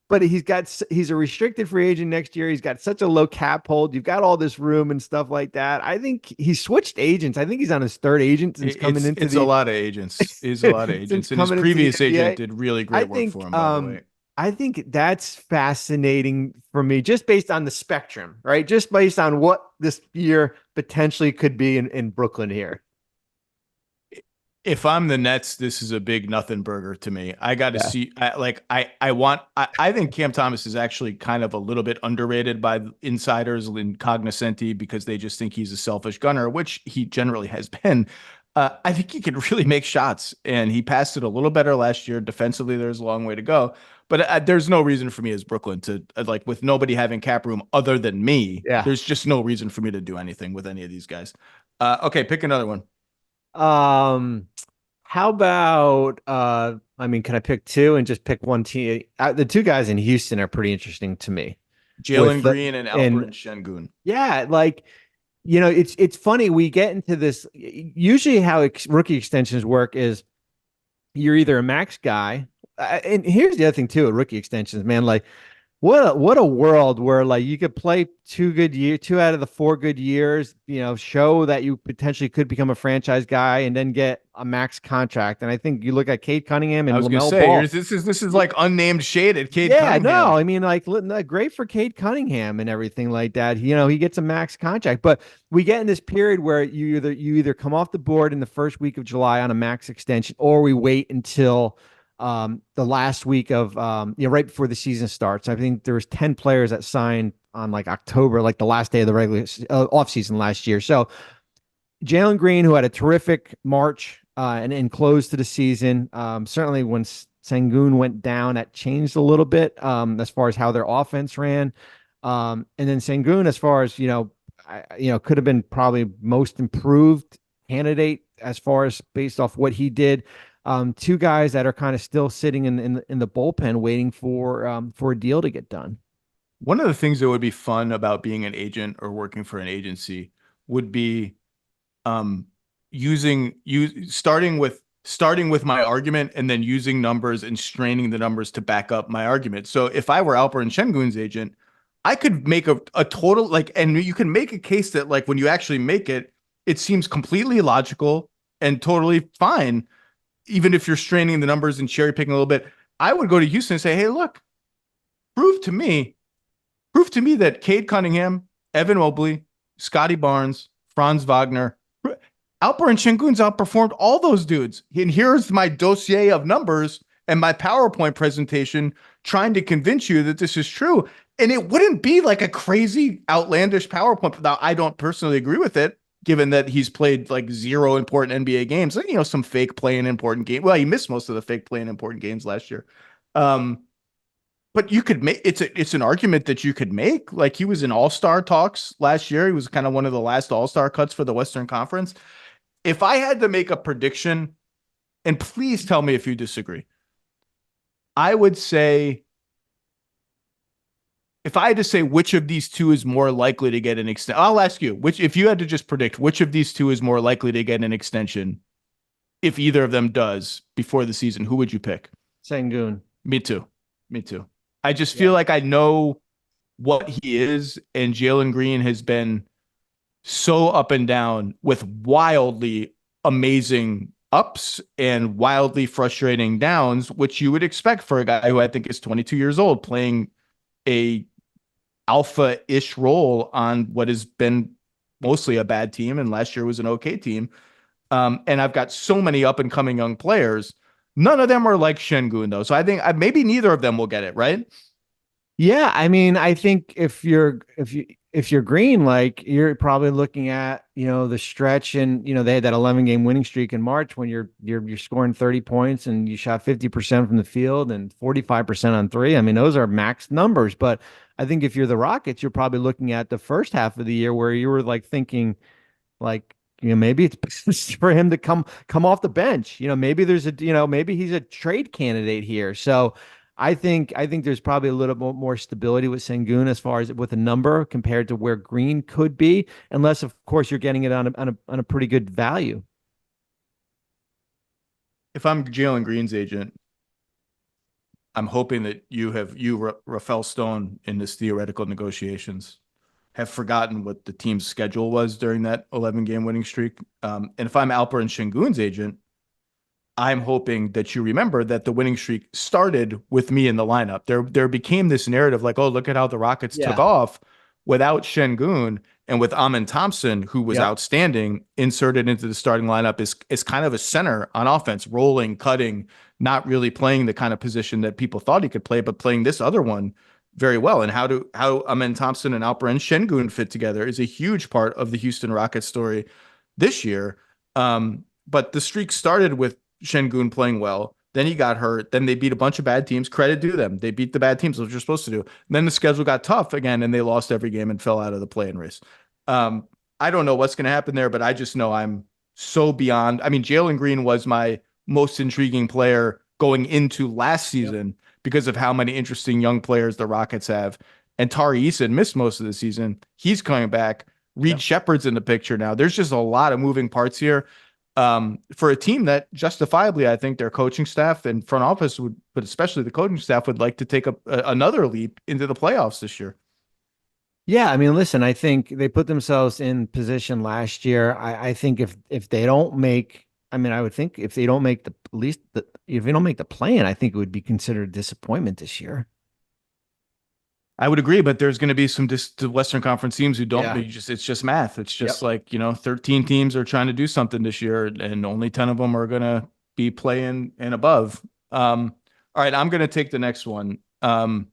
Speaker 3: But he's a restricted free agent next year. He's got such a low cap hold. You've got all this room and stuff like that. I think he switched agents. I think he's on his third agent since coming into
Speaker 2: it's a lot of agents. He's a lot of agents. And his previous agent did really great work for him, by the way.
Speaker 3: I think that's fascinating for me, just based on the spectrum, right? Just based on what this year potentially could be in Brooklyn here.
Speaker 2: If I'm the Nets, this is a big nothing burger to me. I got to see, I think Cam Thomas is actually kind of a little bit underrated by insiders in cognoscenti because they just think he's a selfish gunner, which he generally has been. I think he can really make shots, and he passed it a little better last year. Defensively, there's a long way to go, but there's no reason for me as Brooklyn to with nobody having cap room other than me.
Speaker 3: Yeah.
Speaker 2: There's just no reason for me to do anything with any of these guys. Okay, pick another one.
Speaker 3: How about can I pick two and just pick one team? The two guys in Houston are pretty interesting to me.
Speaker 2: Jalen Green and Alperen Şengün.
Speaker 3: Yeah, it's funny. We get into this. Usually, how rookie extensions work is you're either a max guy, and here's the other thing too: rookie extensions, man. What a world where you could play 2 out of the 4 good years, show that you potentially could become a franchise guy and then get a max contract. And I think you look at Cade Cunningham and LaMelo Ball.
Speaker 2: This is like unnamed shade at Cade Cunningham.
Speaker 3: Yeah, no, I mean, great for Cade Cunningham and everything like that. He gets a max contract, but we get in this period where you either come off the board in the first week of July on a max extension, or we wait until the last week of right before the season starts. I think there was 10 players that signed on October, the last day of the regular offseason last year. So Jalen Green, who had a terrific March and close to the season, certainly when Şengün went down, that changed a little bit as far as how their offense ran. And then Şengün, as far as could have been probably most improved candidate as far as based off what he did. Two guys that are kind of still sitting in the bullpen waiting for a deal to get done.
Speaker 2: One of the things that would be fun about being an agent or working for an agency would be starting with my argument and then using numbers and straining the numbers to back up my argument. So if I were Alperen Şengün's agent, I could make a total and you can make a case that when you actually make it, it seems completely logical and totally fine. Even if you're straining the numbers and cherry picking a little bit, I would go to Houston and say, hey, look, prove to me that Cade Cunningham, Evan Mobley, Scotty Barnes, Franz Wagner, Alperen Şengün's outperformed all those dudes. And here's my dossier of numbers and my PowerPoint presentation trying to convince you that this is true. And it wouldn't be a crazy, outlandish PowerPoint. Now, I don't personally agree with it, given that he's played 0 important NBA games, some fake play in important games. Well, he missed most of the fake play in important games last year. But you could make it's an argument that you could make. He was in All-Star talks last year. He was kind of one of the last All-Star cuts for the Western Conference. If I had to make a prediction, and please tell me if you disagree, I would say, if I had to say which of these two is more likely to get an extension, I'll ask you, if you had to just predict which of these two is more likely to get an extension, if either of them does before the season, who would you pick?
Speaker 3: Şengün.
Speaker 2: Me too. I just feel like I know what he is, and Jalen Green has been so up and down with wildly amazing ups and wildly frustrating downs, which you would expect for a guy who I think is 22 years old playing a alpha-ish role on what has been mostly a bad team, and last year was an okay team. And I've got so many up-and-coming young players. None of them are like Şengün, though. So I think maybe neither of them will get it, right?
Speaker 3: Yeah, I mean, I think if you if you're Green, like you're probably looking at, the stretch, and they had that 11-game winning streak in March when you're scoring 30 points and you shot 50% from the field and 45% on three. I mean, those are max numbers. But I think if you're the Rockets, you're probably looking at the first half of the year where you were like thinking, like, maybe it's for him to come off the bench. Maybe maybe he's a trade candidate here. So I think there's probably a little bit more stability with Sengun as far as with a number compared to where Green could be, unless of course you're getting it on a pretty good value.
Speaker 2: If I'm Jalen Green's agent, I'm hoping that Rafael Stone, in this theoretical negotiations, have forgotten what the team's schedule was during that 11-game winning streak. And if I'm Alperen Şengün's agent, I'm hoping that you remember that the winning streak started with me in the lineup. There became this narrative like, oh, look at how the Rockets took off without Şengün, and with Amin Thompson, who was outstanding, inserted into the starting lineup is kind of a center on offense, rolling, cutting, not really playing the kind of position that people thought he could play, but playing this other one very well. And how Amin Thompson and Alperen Şengün fit together is a huge part of the Houston Rockets story this year. But the streak started with Şengün playing well. Then he got hurt. Then they beat a bunch of bad teams. Credit to them. They beat the bad teams, which you're supposed to do. And then the schedule got tough again, and they lost every game and fell out of the play-in race. I don't know what's going to happen there, but I just know I'm so beyond. I mean, Jalen Green was my most intriguing player going into last season because of how many interesting young players the Rockets have. And Tari Eason missed most of the season. He's coming back. Reed Shepherd's in the picture now. There's just a lot of moving parts here. For a team that justifiably, I think their coaching staff and front office would, but especially the coaching staff, would like to take another leap into the playoffs this year.
Speaker 3: Yeah, I mean, listen, I think they put themselves in position last year. I think if they don't make, I mean, I would think if they don't make if they don't make the play-in, I think it would be considered a disappointment this year.
Speaker 2: I would agree, but there's going to be some Western Conference teams who don't. It's just math. It's just 13 teams are trying to do something this year, and only 10 of them are going to be playing and above. All right, I'm going to take the next one. The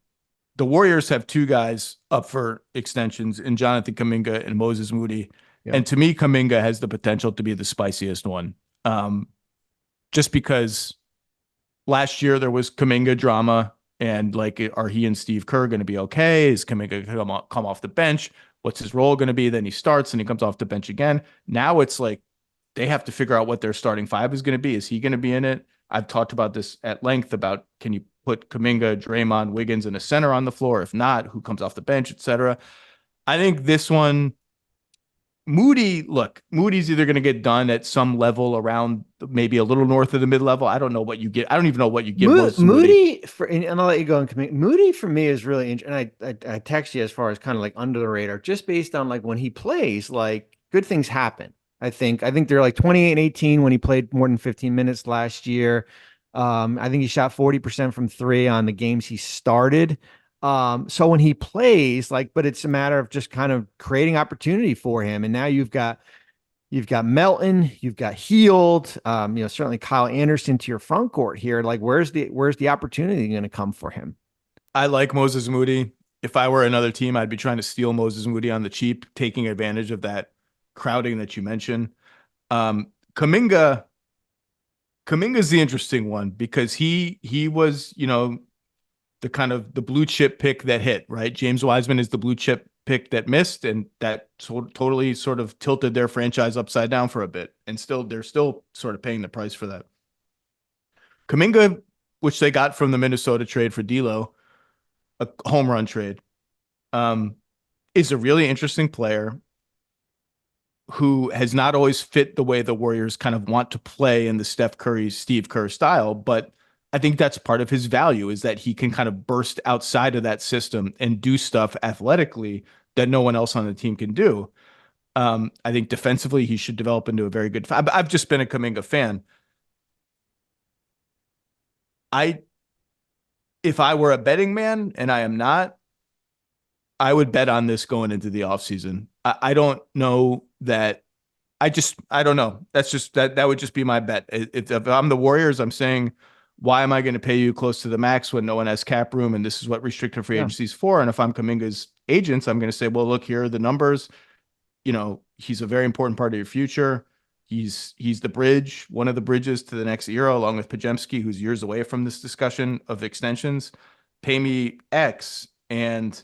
Speaker 2: Warriors have two guys up for extensions in Jonathan Kuminga and Moses Moody. Yep. And to me, Kuminga has the potential to be the spiciest one. Just because last year there was Kuminga drama. And like, are he and Steve Kerr going to be okay? Is Kuminga going to come off the bench? What's his role going to be? Then he starts and he comes off the bench again. Now it's like they have to figure out what their starting five is going to be. Is he going to be in it? I've talked about this at length about, can you put Kuminga, Draymond, Wiggins in a center on the floor? If not, who comes off the bench, etc. I think this one, Moody's either going to get done at some level around maybe a little north of the mid-level. I don't know what you get. I don't even know what you get.
Speaker 3: Moody, and I'll let you go. Moody for me is really interesting. And I text you as far as kind of like under the radar, just based on like when he plays, like good things happen. I think they're like 28 and 18 when he played more than 15 minutes last year. I think he shot 40% from three on the games he started. So when he plays, but it's a matter of just kind of creating opportunity for him. And now you've got Melton, you've got Hield, certainly Kyle Anderson to your front court here. Like, where's the opportunity going to come for him?
Speaker 2: I like Moses Moody. If I were another team, I'd be trying to steal Moses Moody on the cheap, taking advantage of that crowding that you mentioned. Kuminga's the interesting one because he was, the kind of the blue chip pick that hit, right? James Wiseman is the blue chip pick that missed, and that totally sort of tilted their franchise upside down for a bit. And they're still sort of paying the price for that. Kuminga, which they got from the Minnesota trade for D'Lo, a home run trade, is a really interesting player who has not always fit the way the Warriors kind of want to play in the Steph Curry, Steve Kerr style, but I think that's part of his value, is that he can kind of burst outside of that system and do stuff athletically that no one else on the team can do. I think defensively, he should develop into a very good. I've just been a Kuminga fan. If I were a betting man, and I am not, I would bet on this going into the offseason. I don't know that. I don't know. That's just that would just be my bet. If I'm the Warriors, I'm saying why am I going to pay you close to the max when no one has cap room? And this is what restricted free agency is for. And if I'm Kuminga's agents, I'm going to say, well, look, here are the numbers. He's a very important part of your future. He's the bridge, one of the bridges to the next era, along with Podziemski, who's years away from this discussion of extensions. Pay me X. And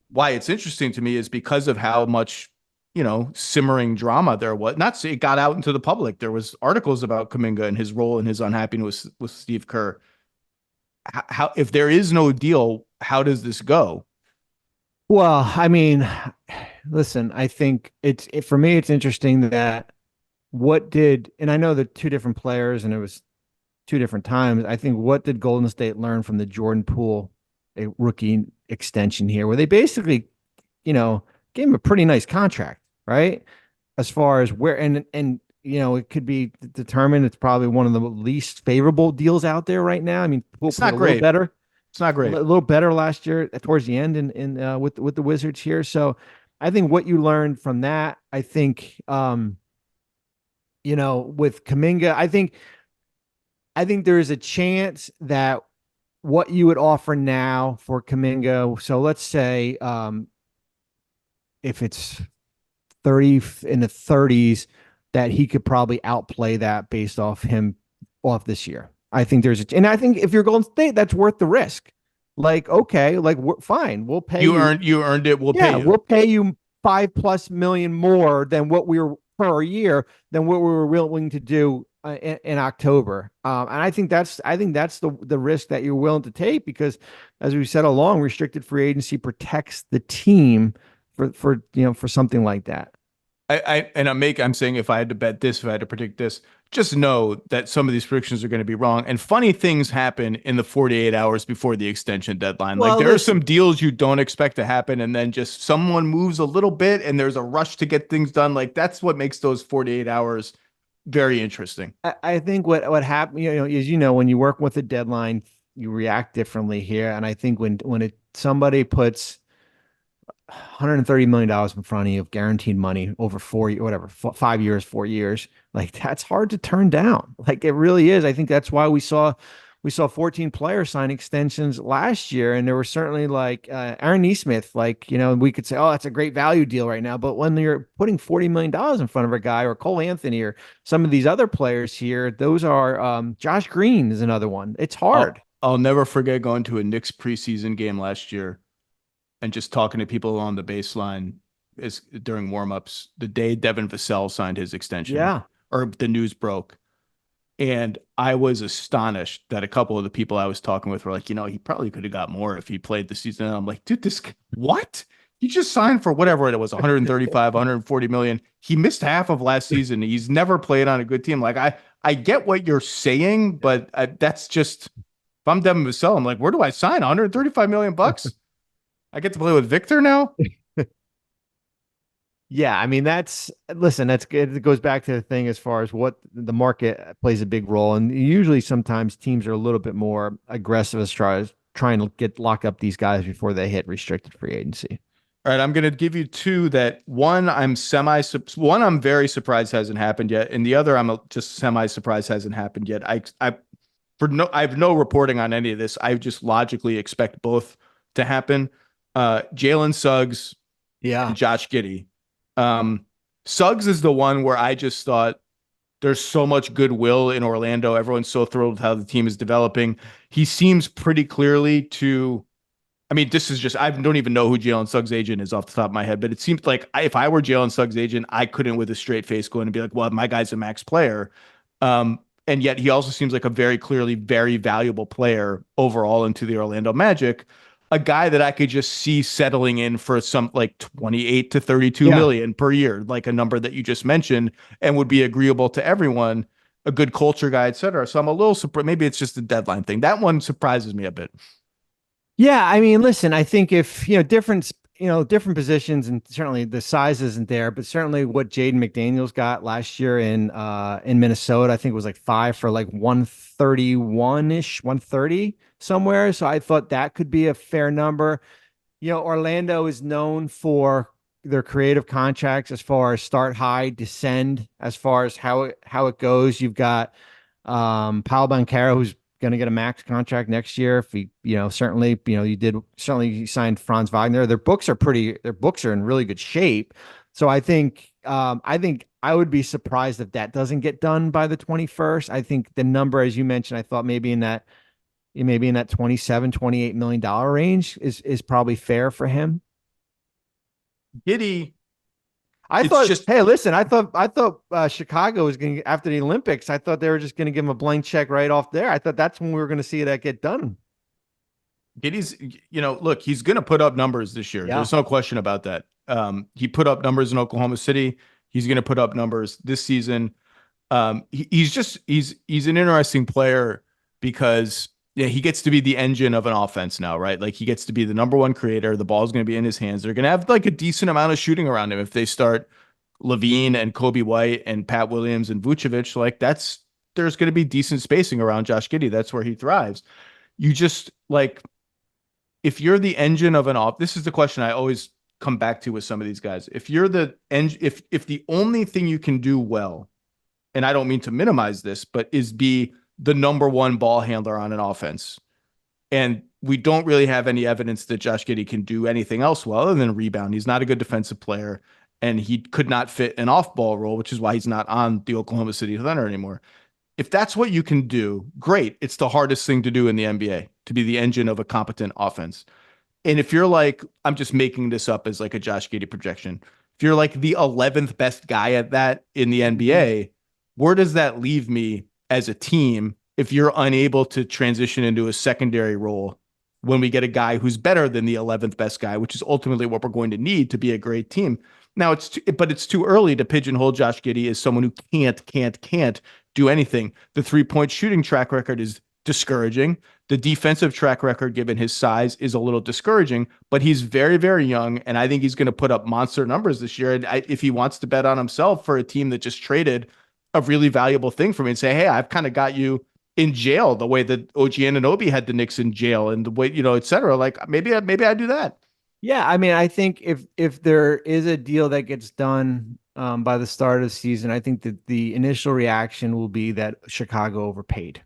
Speaker 2: why it's interesting to me is because of how much, simmering drama there was. Not it got out into the public. There was articles about Kuminga and his role and his unhappiness with Steve Kerr. How if there is no deal, how does this go?
Speaker 3: Well, I mean, listen, I think for me, it's interesting that and I know they're two different players and it was two different times. I think what did Golden State learn from the Jordan Poole, a rookie extension here, where they basically, gave him a pretty nice contract, right? As far as where, and it could be determined it's probably one of the least favorable deals out there right now. I mean,
Speaker 2: it's not great.
Speaker 3: Better.
Speaker 2: It's not great.
Speaker 3: A little better last year towards the end with the Wizards here. So I think what you learned from that, I think, with Kuminga, I think there is a chance that what you would offer now for Kuminga. So let's say, if it's 30 in the 30s, that he could probably outplay that based off this year. I think and I think if you're Golden State, that's worth the risk. Like, okay, like fine, we'll pay you.
Speaker 2: You earned it. We'll pay you.
Speaker 3: We'll pay you $5+ million more than what we were per year than what we were willing to do in October. And I think that's the risk that you're willing to take because, as we said along, restricted free agency protects the team for something like that.
Speaker 2: I'm saying if I had to bet this, if I had to predict this, just know that some of these predictions are going to be wrong. And funny things happen in the 48 hours before the extension deadline. Well, like there are some deals you don't expect to happen, and then just someone moves a little bit, and there's a rush to get things done. Like that's what makes those 48 hours very interesting.
Speaker 3: I think what happened, is when you work with a deadline, you react differently here. And I think when somebody puts $130 million in front of you of guaranteed money over 5 years, 4 years, like that's hard to turn down. Like it really is. I think that's why we saw 14 players sign extensions last year. And there were certainly like Aaron Nesmith, like, we could say, oh, that's a great value deal right now. But when you're putting $40 million in front of a guy or Cole Anthony or some of these other players here, those are Josh Green is another one. It's hard.
Speaker 2: I'll never forget going to a Knicks preseason game last year and just talking to people on the baseline during warmups the day Devin Vassell signed his extension.
Speaker 3: Yeah.
Speaker 2: Or the news broke. And I was astonished that a couple of the people I was talking with were like, he probably could have got more if he played the season. And I'm like, dude, what? He just signed for whatever it was, 135, 140 million. He missed half of last season. He's never played on a good team. Like I get what you're saying, but that's just, if I'm Devin Vassell, I'm like, where do I sign? 135 million bucks? I get to play with Victor now?
Speaker 3: Yeah, I mean, that's good. It goes back to the thing as far as what the market plays a big role. And usually sometimes teams are a little bit more aggressive as far as trying to lock up these guys before they hit restricted free agency.
Speaker 2: All right, I'm going to give you two that one I'm very surprised hasn't happened yet. And the other I'm just semi-surprised hasn't happened yet. I have no reporting on any of this. I just logically expect both to happen. Jalen Suggs and Josh Giddey. Suggs is the one where I just thought there's so much goodwill in Orlando. Everyone's so thrilled with how the team is developing. He seems pretty clearly this is just, I don't even know who Jalen Suggs' agent is off the top of my head, but it seems like if I were Jalen Suggs' agent, I couldn't with a straight face go in and be like, well, my guy's a max player. And yet he also seems like a very clearly, very valuable player overall into the Orlando Magic. A guy that I could just see settling in for some like 28 to 32 million per year, like a number that you just mentioned, and would be agreeable to everyone, a good culture guy, et cetera. So I'm a little surprised. Maybe it's just a deadline thing. That one surprises me a bit.
Speaker 3: Yeah. I mean, listen, I think if, different positions, and certainly the size isn't there, but certainly what Jaden McDaniels got last year in Minnesota, I think it was like 5 for like 131-ish, 130 somewhere. So I thought that could be a fair number. Orlando is known for their creative contracts as far as start high, descend as far as how it goes. You've got Paolo Banchero, who's going to get a max contract next year. If he, certainly, you signed Franz Wagner. Their books are in really good shape. So I think I would be surprised if that doesn't get done by the 21st. I think the number, as you mentioned, I thought maybe in that 27-28 million dollar range is probably fair for him.
Speaker 2: Giddey.
Speaker 3: I thought Chicago was going to, after the Olympics, I thought they were just going to give him a blank check right off there. I thought that's when we were going to see that get done.
Speaker 2: Giddey's, look, he's going to put up numbers this year. Yeah. There's no question about that. He put up numbers in Oklahoma City. He's going to put up numbers this season. He's an interesting player because he gets to be the engine of an offense now, right? Like he gets to be the number one creator. The ball is going to be in his hands. They're going to have like a decent amount of shooting around him if they start Levine and Kobe White and Pat Williams and Vucevic. Like there's going to be decent spacing around Josh Giddey. That's where he thrives. You just like, if you're the engine of an off, this is the question I always come back to with some of these guys. If you're the if the only thing you can do well, and I don't mean to minimize this, but is be the number one ball handler on an offense. And we don't really have any evidence that Josh Giddey can do anything else well other than rebound. He's not a good defensive player, and he could not fit an off-ball role, which is why he's not on the Oklahoma City Thunder anymore. If that's what you can do, great. It's the hardest thing to do in the NBA, to be the engine of a competent offense. And if you're like, I'm just making this up as like a Josh Giddey projection, if you're like the 11th best guy at that in the NBA, where does that leave me as a team if you're unable to transition into a secondary role when we get a guy who's better than the 11th best guy, which is ultimately what we're going to need to be a great team? Now it's too early to pigeonhole Josh Giddey as someone who can't do anything. The 3-point shooting track record is discouraging. The defensive track record, given his size, is a little discouraging, but he's very, very young, and I think he's going to put up monster numbers this year. And if he wants to bet on himself for a team that just traded a really valuable thing for me and say, hey, I've kind of got you in jail the way that OG Anunoby had the Knicks in jail and the way, et cetera. Like maybe I do that.
Speaker 3: Yeah. I mean, I think if there is a deal that gets done by the start of the season, I think that the initial reaction will be that Chicago overpaid.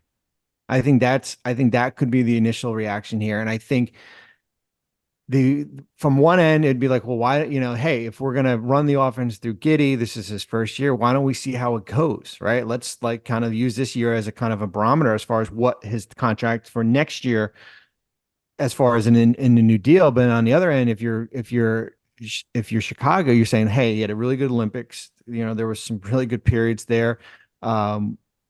Speaker 3: I think that could be the initial reaction here. And I think from one end, it'd be like, well, why, hey, if we're going to run the offense through Giddey, this is his first year. Why don't we see how it goes? Right. Let's like kind of use this year as a kind of a barometer as far as what his contract for next year, as far as in the new deal. But on the other end, if you're Chicago, you're saying, hey, he had a really good Olympics. There was some really good periods there.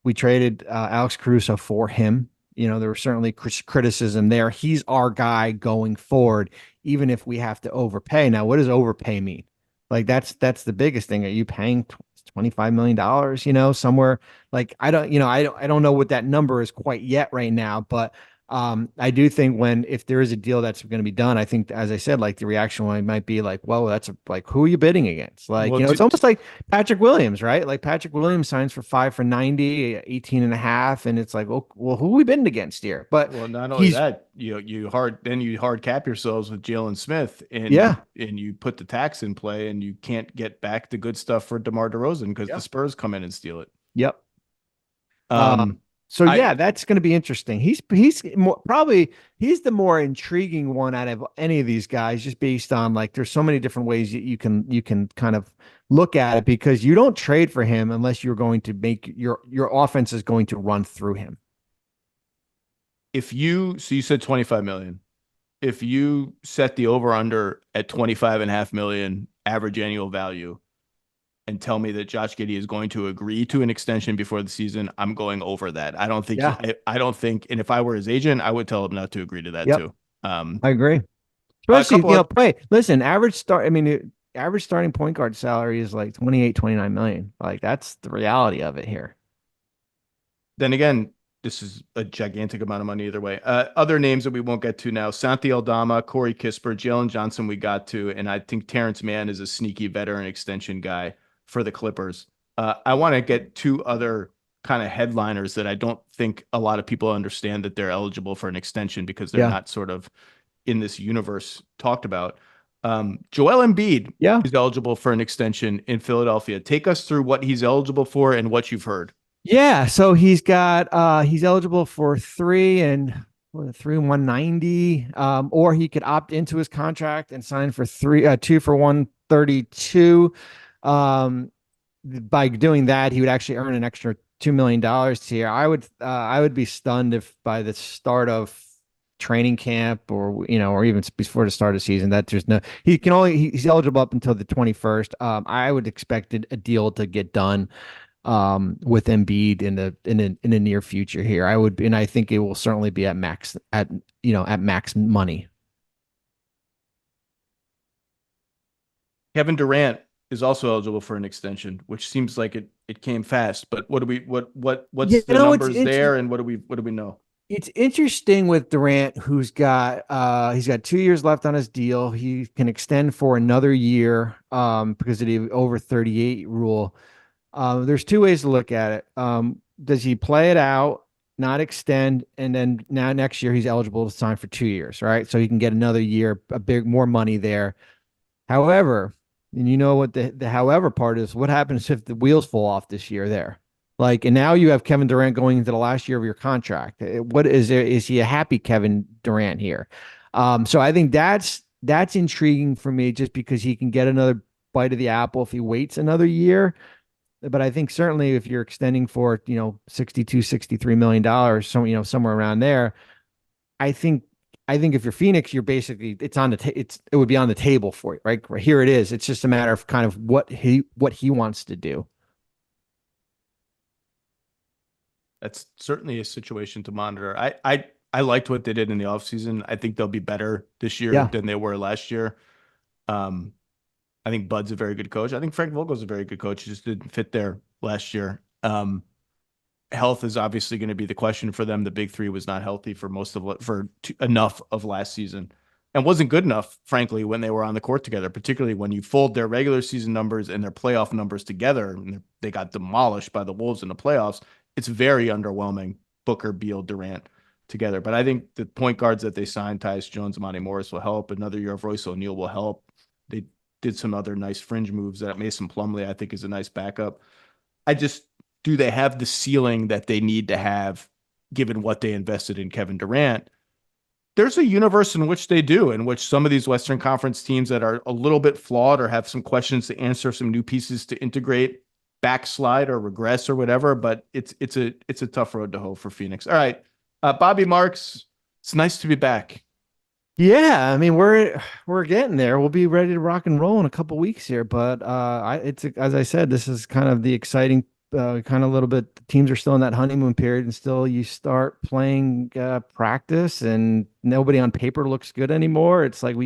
Speaker 3: We traded Alex Caruso for him. There was certainly criticism there. He's our guy going forward, even if we have to overpay. Now, what does overpay mean? Like that's the biggest thing. Are you paying $25 million? Somewhere like I don't know what that number is quite yet right now, but I do think if there is a deal that's going to be done, I think, as I said, like the reaction might be like, well, that's like, who are you bidding against? Like, it's almost like Patrick Williams, right? Like Patrick Williams signs for 5 for 90, 18.5. And it's like, well, who are we bidding against here? But
Speaker 2: not only that, you hard cap yourselves with Jalen Smith and you put the tax in play and you can't get back the good stuff for DeMar DeRozan because the Spurs come in and steal it.
Speaker 3: Yep. So that's going to be interesting. He's the more intriguing one out of any of these guys, just based on like there's so many different ways you can kind of look at it, because you don't trade for him unless you're going to make your offense is going to run through him.
Speaker 2: You said 25 million. If you set the over under at 25.5 million average annual value, and tell me that Josh Giddey is going to agree to an extension before the season, I'm going over that. I don't think, and if I were his agent, I would tell him not to agree to that too. I
Speaker 3: agree. Especially, average starting point guard salary is like 29 million. Like that's the reality of it here.
Speaker 2: Then again, this is a gigantic amount of money either way. Other names that we won't get to now: Santi Aldama, Corey Kispert, Jalen Johnson we got to, and I think Terrence Mann is a sneaky veteran extension guy for the Clippers. I want to get two other kind of headliners that I don't think a lot of people understand that they're eligible for an extension because they're not sort of in this universe talked about. Joel Embiid is eligible for an extension in Philadelphia. Take us through what he's eligible for and what you've heard.
Speaker 3: Yeah, so he's eligible for 3 and 190, or he could opt into his contract and sign for 2 for 132. Um, by doing that, he would actually earn an extra $2 million here. I would be stunned if by the start of training camp, or or even before the start of the season, that he's eligible up until the 21st. I would expect a deal to get done with Embiid in the near future here. And I think it will certainly be at max money.
Speaker 2: Kevin Durant is also eligible for an extension, which seems like it came fast. But what's the numbers there, and what do we know?
Speaker 3: It's interesting with Durant, he's got 2 years left on his deal. He can extend for another year because of the over 38 rule. There's two ways to look at it. Does he play it out, not extend, and then now next year he's eligible to sign for 2 years, right? So he can get another year, more money there. However, and you know what the however part is, what happens if the wheels fall off this year there? And now you have Kevin Durant going into the last year of your contract. What is there? Is he a happy Kevin Durant here? So I think that's intriguing for me, just because he can get another bite of the apple if he waits another year. But I think certainly if you're extending for, $62-63 million, somewhere around there, I think if you're Phoenix, you're basically, it would be on the table for you, right? Here it is. It's just a matter of kind of what he wants to do.
Speaker 2: That's certainly a situation to monitor. I liked what they did in the offseason. I think they'll be better this year than they were last year. I think Bud's a very good coach. I think Frank Vogel's a very good coach. He just didn't fit there last year. Health is obviously going to be the question for them. The big three was not healthy for enough of last season, and wasn't good enough, frankly, when they were on the court together, particularly when you fold their regular season numbers and their playoff numbers together, and they got demolished by the Wolves in the playoffs. It's very underwhelming, Booker, Beal, Durant together. But I think the point guards that they signed, Tyus Jones, Monty Morris, will help. Another year of Royce O'Neal will help. They did some other nice fringe moves. That Mason Plumlee, I think, is a nice backup. Do they have the ceiling that they need to have, given what they invested in Kevin Durant? There's a universe in which they do, in which some of these Western Conference teams that are a little bit flawed or have some questions to answer, some new pieces to integrate, backslide or regress or whatever, but it's a tough road to hoe for Phoenix. All right. Bobby Marks, it's nice to be back.
Speaker 3: Yeah, I mean, we're getting there. We'll be ready to rock and roll in a couple weeks here, but as I said, this is kind of the exciting kind of little bit. Teams are still in that honeymoon period, and still you start playing practice, and nobody on paper looks good anymore. It's like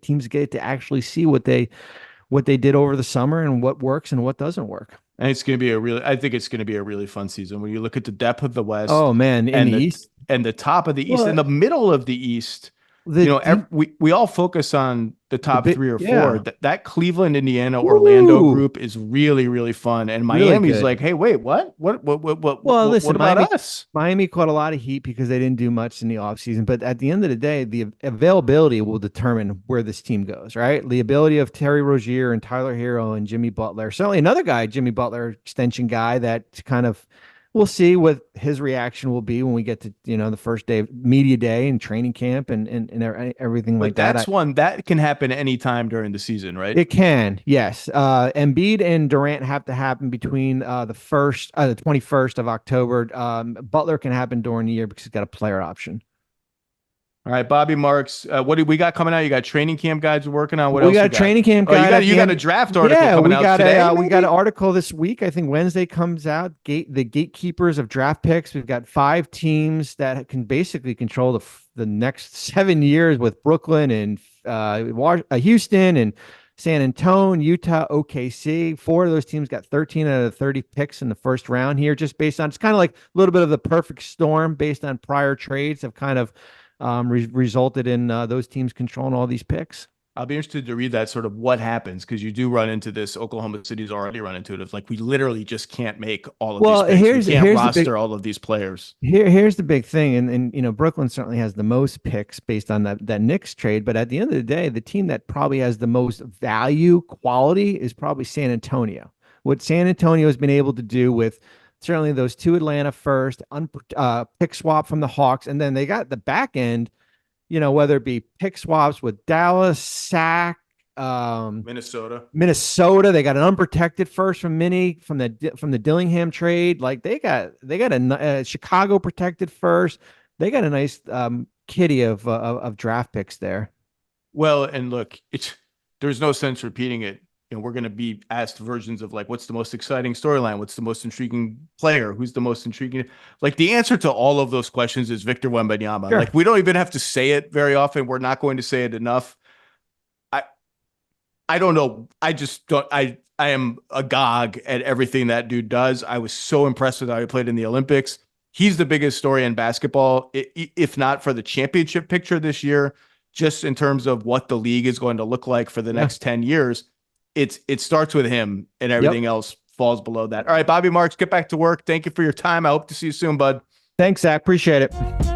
Speaker 3: teams get to actually see what they did over the summer and what works and what doesn't work.
Speaker 2: And I think it's going to be a really fun season when you look at the depth of the West.
Speaker 3: Oh man, in the East
Speaker 2: and the top of the East, in the middle of the East. We all focus on the top 3 or 4. That Cleveland, Indiana, Orlando group is really, really fun. And Miami's really like, hey, wait, what? What
Speaker 3: listen,
Speaker 2: what about us?
Speaker 3: Miami caught a lot of heat because they didn't do much in the offseason. But at the end of the day, the availability will determine where this team goes, right? The ability of Terry Rozier and Tyler Hero and Jimmy Butler. Certainly another guy, Jimmy Butler, extension guy, that kind of, we'll see what his reaction will be when we get to, the first day, media day and training camp and everything like that.
Speaker 2: That's one that can happen anytime during the season, right?
Speaker 3: It can, yes. Embiid and Durant have to happen between the 21st of October. Butler can happen during the year because he's got a player option.
Speaker 2: All right, Bobby Marks, what do we got coming out? You got training camp guys working on. What else?
Speaker 3: We got a training camp guy.
Speaker 2: You got a draft article coming out today.
Speaker 3: We got an article this week. I think Wednesday comes out. The gatekeepers of draft picks. We've got 5 teams that can basically control the next 7 years, with Brooklyn and Houston and San Antonio, Utah, OKC. 4 of those teams got 13 out of 30 picks in the first round here, just based on, it's kind of like a little bit of the perfect storm based on prior trades have kind of resulted in those teams controlling all these picks.
Speaker 2: I'll be interested to read that, sort of what happens, because you do run into this. Oklahoma City's already run into it. Of like, we literally just can't make all of these picks. We can't roster all of these players.
Speaker 3: Here's the big thing. And Brooklyn certainly has the most picks based on that Knicks trade. But at the end of the day, the team that probably has the most value quality is probably San Antonio. What San Antonio has been able to do with certainly those 2 Atlanta first, pick swap from the Hawks, and then they got the back end, whether it be pick swaps with Dallas, Sac, Minnesota. They got an unprotected first from the Dillingham trade. Like they got a Chicago protected first. They got a nice kitty of draft picks there.
Speaker 2: Well, and look, there's no sense repeating it. We're going to be asked versions of like, what's the most exciting storyline? What's the most intriguing player? Who's the most intriguing? Like the answer to all of those questions is Victor Wembanyama. Sure. Like we don't even have to say it very often. We're not going to say it enough. I don't know. I just don't. I am agog at everything that dude does. I was so impressed with how he played in the Olympics. He's the biggest story in basketball, if not for the championship picture this year, just in terms of what the league is going to look like for the next 10 years. It starts with him and everything else falls below that. All right, Bobby Marks, get back to work. Thank you for your time. I hope to see you soon, bud.
Speaker 3: Thanks, Zach. Appreciate it.